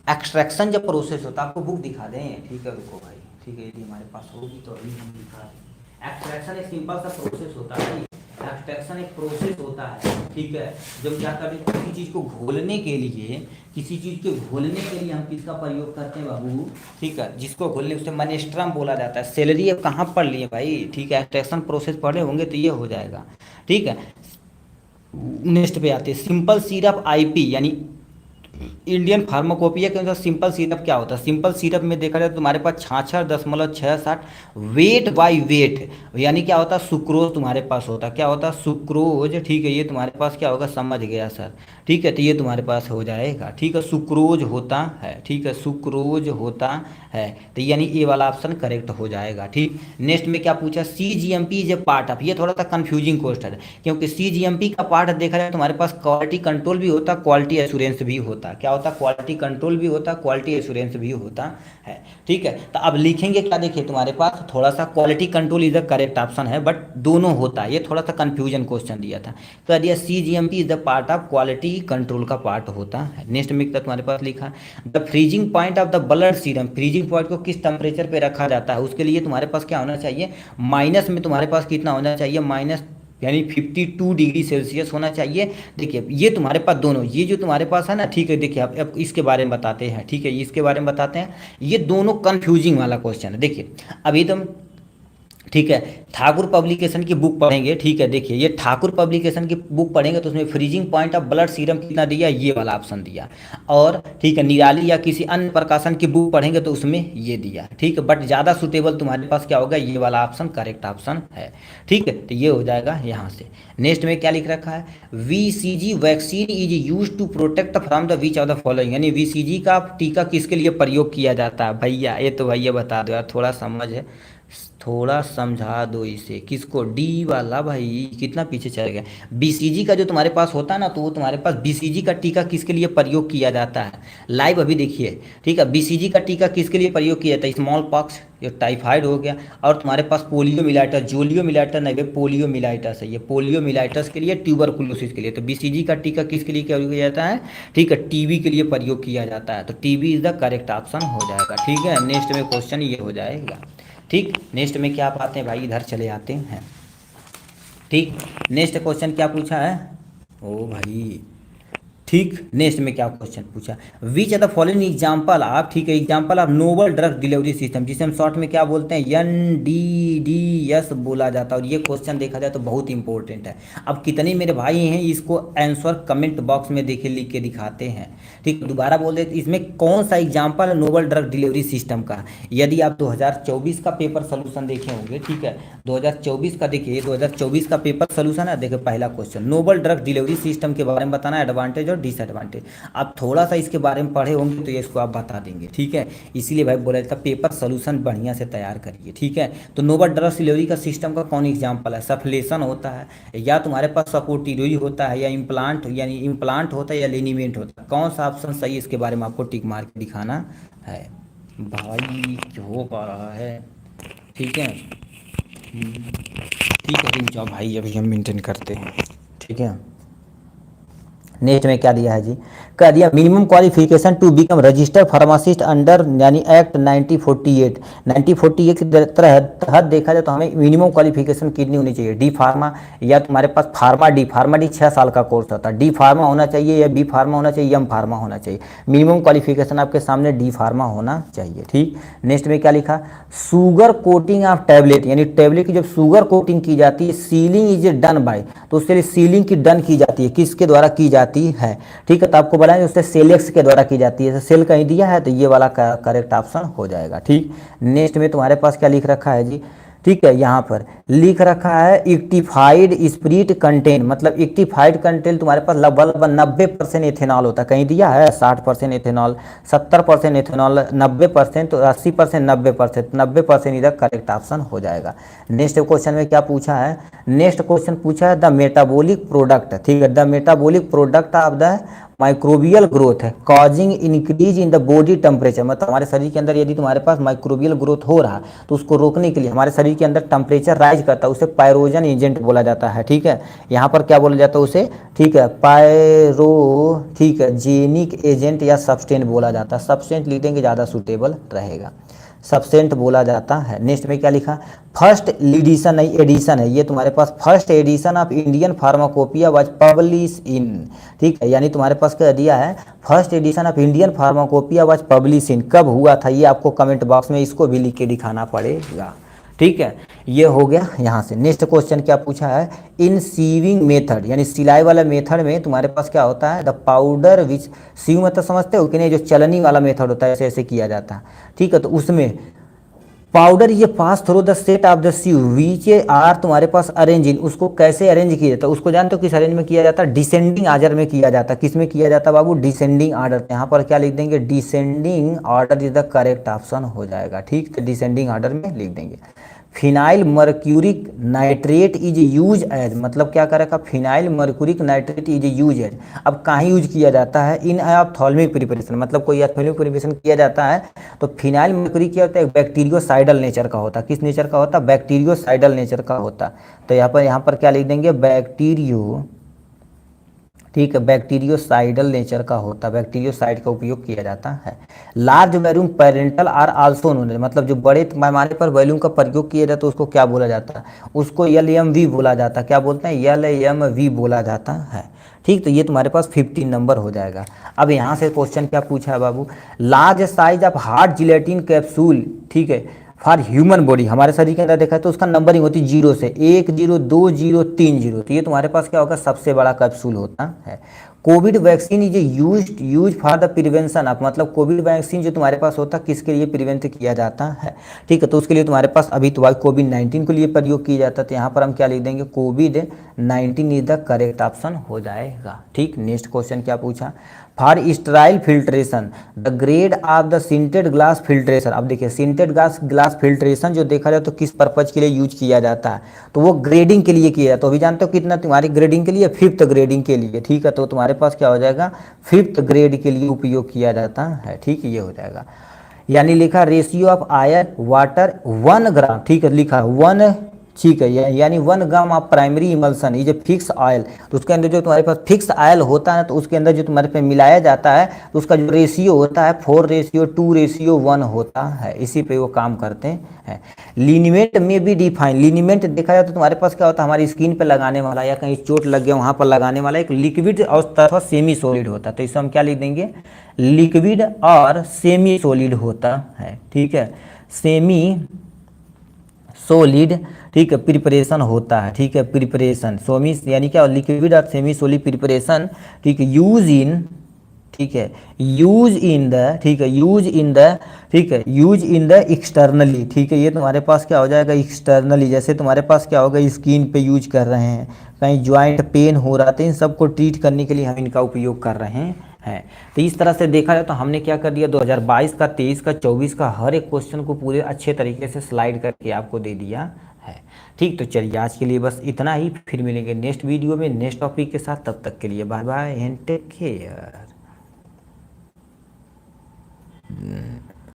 S1: एक्सट्रैक्शन जब प्रोसेस होता है, आपको बुक दिखा दें, ठीक है, रुको भाई, ठीक है, यदि हमारे पास होगी तो अभी हम दिखा दें। एक्सट्रैक्शन एक सिंपल सा प्रोसेस होता है, एक्सट्रैक्शन एक प्रोसेस होता है, ठीक है। जब क्या करते हैं किसी चीज़ को घोलने के लिए, किसी चीज़ के घोलने के लिए हम किसका प्रयोग करते हैं बाबू, ठीक है, जिसको घोलने उसे मेनेस्ट्रम बोला जाता है। सैलरी अब कहाँ पढ़ लिए भाई, ठीक है, एक्सट्रैक्शन प्रोसेस पढ़े होंगे तो ये हो जाएगा, ठीक है। नेक्स्ट पे आते हैं, सिंपल सिरप आईपी, यानी इंडियन फार्माकोपिया के अनुसार सिंपल सिरप क्या होता है। सिंपल सिरप में देखा जाए तो तुम्हारे पास 66.67 वेट बाय वेट, यानी क्या होता है, सुक्रोज तुम्हारे पास होता है, क्या होता है, सुक्रोज, ठीक है। ये तुम्हारे पास क्या होगा, समझ गया सर, ठीक है। तो ये तुम्हारे पास हो जाएगा, ठीक है, सुक्रोज होता है, ठीक है, सुक्रोज होता है। तो यानी ये वाला ऑप्शन करेक्ट हो जाएगा, ठीक। नेक्स्ट में क्या पूछा, CGMP is a part of, ये थोड़ा सा कंफ्यूजिंग क्वेश्चन है, क्योंकि CGMP का पार्ट देखा जाए तुम्हारे पास क्वालिटी कंट्रोल भी होता है, क्वालिटी एश्योरेंस भी होता है, क्या होता है, क्वालिटी कंट्रोल भी होता है, क्वालिटी एश्योरेंस भी होता है, ठीक है। तो अब लिखेंगे क्या, देखिए तुम्हारे पास थोड़ा सा quality control is the correct option है, बट दोनों होता है, ये थोड़ा सा कंफ्यूजन क्वेश्चन दिया था, तो दिया CGMP is the part of quality control का पार्ट होता है। नेक्स्ट में तुम्हारे पास लिखा the freezing point of the blood serum, freezing point को किस टेम्परेचर पे रखा जाता है, उसके लिए तुम्हारे पास क्या होना चाहिए, माइनस में तुम्हारे पास कितना होना चाहिए, माइनस यानी 52 डिग्री सेल्सियस होना चाहिए। देखिए ये तुम्हारे पास दोनों, ये जो तुम्हारे पास है ना, ठीक है, देखिए अब इसके बारे में बताते हैं, ठीक है, इसके बारे में बताते हैं। ये दोनों कंफ्यूजिंग वाला क्वेश्चन है, देखिए अभी तुम, ठीक है, ठाकुर पब्लिकेशन की बुक पढ़ेंगे, ठीक है, देखिए ये ठाकुर पब्लिकेशन की बुक पढ़ेंगे तो उसमें freezing point of blood serum कितना दिया, ये वाला ऑप्शन दिया, और ठीक है निराली या किसी अन्य प्रकाशन की बुक पढ़ेंगे तो उसमें ये दिया, ठीक है, बट ज़्यादा सुटेबल तुम्हारे पास क्या होगा, ये वाला ऑप्शन करेक्ट ऑप्शन है, ठीक है। तो ये हो जाएगा यहाँ से। नेक्स्ट में क्या लिख रखा है, VCG vaccine is use to protect from the which of the following, यानी VCG का टीका किसके लिए प्रयोग किया जाता है भैया, ये तो भैया बता दो यार, थोड़ा समझ है, थोड़ा समझा दो इसे, किसको, डी वाला, भाई कितना पीछे चल गया। बीसीजी का जो तुम्हारे पास होता है ना, तो वो तुम्हारे पास बीसीजी का टीका किसके लिए प्रयोग किया जाता है, लाइव अभी देखिए, ठीक है। बीसीजी का टीका किसके लिए प्रयोग किया जाता है, स्मॉल पॉक्स, ये टाइफाइड हो गया, और तुम्हारे पास पोलियो मिलाइटस, जोलियो मिलाइटस नहीं, पोलियो मिलाइटस है, ये पोलियो मिलाइटस के लिए, ट्यूबरकुलोसिस के लिए। तो बीसीजी का टीका किसके लिए प्रयोग किया जाता है, ठीक है, टीबी के लिए प्रयोग किया जाता है, तो TB is the correct option हो जाएगा, ठीक है। नेक्स्ट में क्वेश्चन ये हो जाएगा, ठीक। नेक्स्ट में क्या पाते हैं भाई, इधर चले आते हैं, ठीक। नेक्स्ट क्वेश्चन क्या पूछा है, ओ भाई, ठीक। नेक्स्ट में क्या क्वेश्चन पूछा, which are the following example आप, ठीक है, example of novel drug delivery system, जिसे हम शॉर्ट में क्या बोलते हैं, NDDS बोला जाता है। और ये क्वेश्चन देखा जाए तो बहुत इंपॉर्टेंट है। अब कितने मेरे भाई हैं इसको आंसर कमेंट बॉक्स में देखिए लिख के दिखाते हैं, ठीक। दोबारा बोल देते, इसमें कौन सा एग्जाम्पल है नोवल ड्रग डिलीवरी सिस्टम का। यदि आप 2024 का पेपर सोल्यूशन देखे होंगे, ठीक है, 2024 का देखिए, 2024 का पेपर सोल्यूशन है, देखिए पहला question, novel drug delivery system के बारे में बताना, एडवांटेज और और डिसएडवांटेज। आप थोड़ा सा इसके बारे में पढ़े होंगे तो ये इसको आप बता देंगे, ठीक है। इसीलिए भाई बोला जाता है पेपर सोल्यूशन बढ़िया से तैयार करिए, ठीक है। तो नोबल ड्रग डिलीवरी का सिस्टम का कौन एग्जाम्पल है? सफलेशन होता है, या तुम्हारे पास सपोर्टिवरी होता है, या इम्प्लांट यानी इम्प्लांट होता है, या लेनिमेंट होता है। कौन सा ऑप्शन सही है इसके बारे में आपको टिक मार के दिखाना है। भाई हो पा रहा है, ठीक है। ठीक है, रुक जाओ भाई, अभी हम मेंटेन करते हैं, ठीक है। नेक्स्ट में क्या दिया है जी, कह दिया minimum qualification to become registered pharmacist under यानी एक्ट 1948। 1948 के तहत देखा जाए तो हमें मिनिमम क्वालिफिकेशन कितनी होनी चाहिए? डी फार्मा, या तुम्हारे पास फार्मा डी 6 साल का कोर्स होता है, डी फार्मा होना चाहिए, या बी फार्मा होना चाहिए, एम फार्मा होना चाहिए। मिनिमम क्वालिफिकेशन आपके सामने डी फार्मा होना चाहिए, ठीक। नेक्स्ट में क्या लिखा, शुगर कोटिंग ऑफ टैबलेट, यानी टैबलेट की जब शुगर कोटिंग की जाती है, सीलिंग इज डन बाय, तो उसके लिए सीलिंग की डन की जाती है, किसके द्वारा की जाती है? ठीक है, तो आपको बताएं उससे सेलेक्स के द्वारा की जाती है। सेल कहीं दिया है तो ये वाला करेक्ट ऑप्शन हो जाएगा, ठीक। नेक्स्ट में तुम्हारे पास क्या लिख रखा है जी, ठीक है, यहाँ पर लिख रखा है इक्टिफाइड स्पिरिट कंटेन, मतलब इक्टिफाइड कंटेन तुम्हारे पास लगभग 90% इथेनॉल होता है। कहीं दिया है 60% इथेनॉल, 70% इथेनॉल, 90%, तो 80%, 90%, 90% इधर करेक्ट ऑप्शन हो जाएगा। नेक्स्ट क्वेश्चन में क्या पूछा है, नेक्स्ट क्वेश्चन पूछा है द मेटाबॉलिक प्रोडक्ट, ठीक है, the metabolic product of the microbial growth है causing increase in the body temperature, मतलब हमारे शरीर के अंदर यदि तुम्हारे पास माइक्रोबियल ग्रोथ हो रहा तो उसको रोकने के लिए हमारे शरीर के अंदर टेम्परेचर राइज करता है, उसे पायरोजन एजेंट बोला जाता है, ठीक है। यहाँ पर क्या बोला जाता है उसे, ठीक है, पायरो, ठीक है, जेनिक एजेंट या सब्सटेंट बोला जाता है। सब्सटेंट लिख देंगे ज़्यादा सूटेबल रहेगा, सब्सटेंट बोला जाता है। नेक्स्ट में क्या लिखा, फर्स्ट एडिशन नहीं एडिशन है, ये तुम्हारे पास first edition of Indian pharmacopoeia was publish in, ठीक है, यानी तुम्हारे पास क्या दिया है, first edition of Indian pharmacopoeia was publish in, कब हुआ था ये आपको कमेंट बॉक्स में इसको भी लिख के दिखाना पड़ेगा, ठीक है। ये हो गया यहाँ से। नेक्स्ट क्वेश्चन क्या पूछा है, इन सीविंग मेथड, यानी सिलाई वाला मेथड में तुम्हारे पास क्या होता है, द पाउडर विच, सीव मतलब समझते हो कि नहीं, जो चलनी वाला मेथड होता है ऐसे ऐसे किया जाता है, ठीक है। तो उसमें पाउडर ये पास through the set of the sieve which are तुम्हारे पास अरेंज इन, उसको कैसे अरेंज किया जाता है, उसको जानते हो किस अरेंज में किया जाता है, डिसेंडिंग ऑर्डर में किया जाता है। किस में किया जाता है बाबू, डिसेंडिंग ऑर्डर। यहाँ पर क्या लिख देंगे, descending order is the correct option हो जाएगा, ठीक, तो डिसेंडिंग ऑर्डर में लिख देंगे। Phenyl mercuric nitrate is use as, मतलब क्या करेगा, phenyl mercuric nitrate is use as, अब कहाँ यूज किया जाता है, इन ऑप्थेल्मिक प्रिपरेशन, मतलब कोई ऑप्थेल्मिक प्रिपरेशन किया जाता है तो फिनाइल मर्क्यूरिक क्या होता है, बैक्टीरियोसाइडल नेचर का होता है। किस नेचर का होता है, बैक्टीरियोसाइडल नेचर का होता है। तो यहाँ पर क्या लिख देंगे, बैक्टीरियो, ठीक है, बैक्टीरियोसाइडल नेचर का होता है, बैक्टीरियोसाइड का उपयोग किया जाता है। Large volume parenteral are also known, मतलब जो बड़े पैमाने पर वॉल्यूम का प्रयोग किया जाता है उसको क्या बोला जाता है, उसको LMV बोला जाता है। क्या बोलते हैं, LMV बोला जाता है, ठीक। तो ये तुम्हारे पास 15 नंबर हो जाएगा। अब यहाँ से क्वेश्चन क्या पूछा है बाबू, large size of hard gelatin capsule, ठीक है, फॉर ह्यूमन बॉडी, हमारे शरीर के अंदर देखा है तो उसका नंबरिंग होती है 0 से 1, 0, 2, 0, 3, 0, तो ये तुम्हारे पास क्या होगा, सबसे बड़ा कैप्सूल होता है। Covid vaccine is use for the prevention of, मतलब कोविड वैक्सीन जो तुम्हारे पास होता है किसके लिए प्रिवेंट किया जाता है, ठीक है, तो उसके लिए तुम्हारे पास अभी तो कोविड-19 के लिए प्रयोग किया जाता है। तो यहाँ पर हम क्या लिख देंगे, कोविड-19 इज द करेक्ट ऑप्शन हो जाएगा, ठीक। नेक्स्ट क्वेश्चन क्या पूछा, for sterile filtration the grade of the sintered glass filtration. अब देखिए सिंटेड ग्लास फिल्ट्रेशन जो देखा जाए तो किस पर्पज के लिए यूज किया जाता है, तो वो ग्रेडिंग के लिए किया जाता है। तो अभी जानते हो कितना तुम्हारी ग्रेडिंग के लिए, 5th ग्रेडिंग के लिए, ठीक है। तो तुम्हारे पास क्या हो जाएगा, 5th ग्रेड के लिए उपयोग किया जाता है, ठीक, ये हो जाएगा। यानी लिखा रेशियो ऑफ आयरन वाटर 1 ग्राम, ठीक है, लिखा 1, ठीक है, यानी 1 ग्राम ऑफ प्राइमरी इमल्सन ये जो फिक्स ऑयल, तो उसके अंदर जो तुम्हारे पास फिक्स ऑयल होता है तो उसके अंदर जो तुम्हारे पे मिलाया जाता है तो उसका जो रेशियो होता है 4:2:1 होता है, इसी पे वो काम करते हैं। लिनीमेंट में भी डिफाइन, लिनीमेंट देखा जाए तो तुम्हारे पास क्या होता है, हमारी स्किन पे लगाने वाला या कहीं चोट लग गया वहाँ पर लगाने वाला एक लिक्विड और तथा सेमी सॉलिड होता है। तो इसे हम क्या लिख देंगे, लिक्विड और सेमी सॉलिड होता है, ठीक है, सेमी सॉलिड, ठीक है, प्रिपरेशन होता है, ठीक है, प्रिपरेशन सोमी यानी क्या, लिक्विड और सेमी सॉलिड प्रिपरेशन, ठीक है, यूज इन, ठीक है, यूज इन द, ठीक है, यूज इन द, ठीक है, यूज इन द एक्सटर्नली, ठीक है, ये तुम्हारे पास क्या हो जाएगा, एक्सटर्नली, जैसे तुम्हारे पास क्या होगा, स्किन पे यूज कर रहे हैं, कहीं ज्वाइंट पेन हो रहा था, इन सबको ट्रीट करने के लिए हम इनका उपयोग कर रहे हैं। तो इस तरह से देखा जाए तो हमने क्या कर दिया, 2022 का, 23 का, 24 का हर एक क्वेश्चन को पूरे अच्छे तरीके से स्लाइड करके आपको दे दिया है। ठीक, तो चलिए आज के लिए बस इतना ही, फिर मिलेंगे नेक्स्ट वीडियो में नेक्स्ट टॉपिक के साथ। तब तक के लिए bye bye and take care.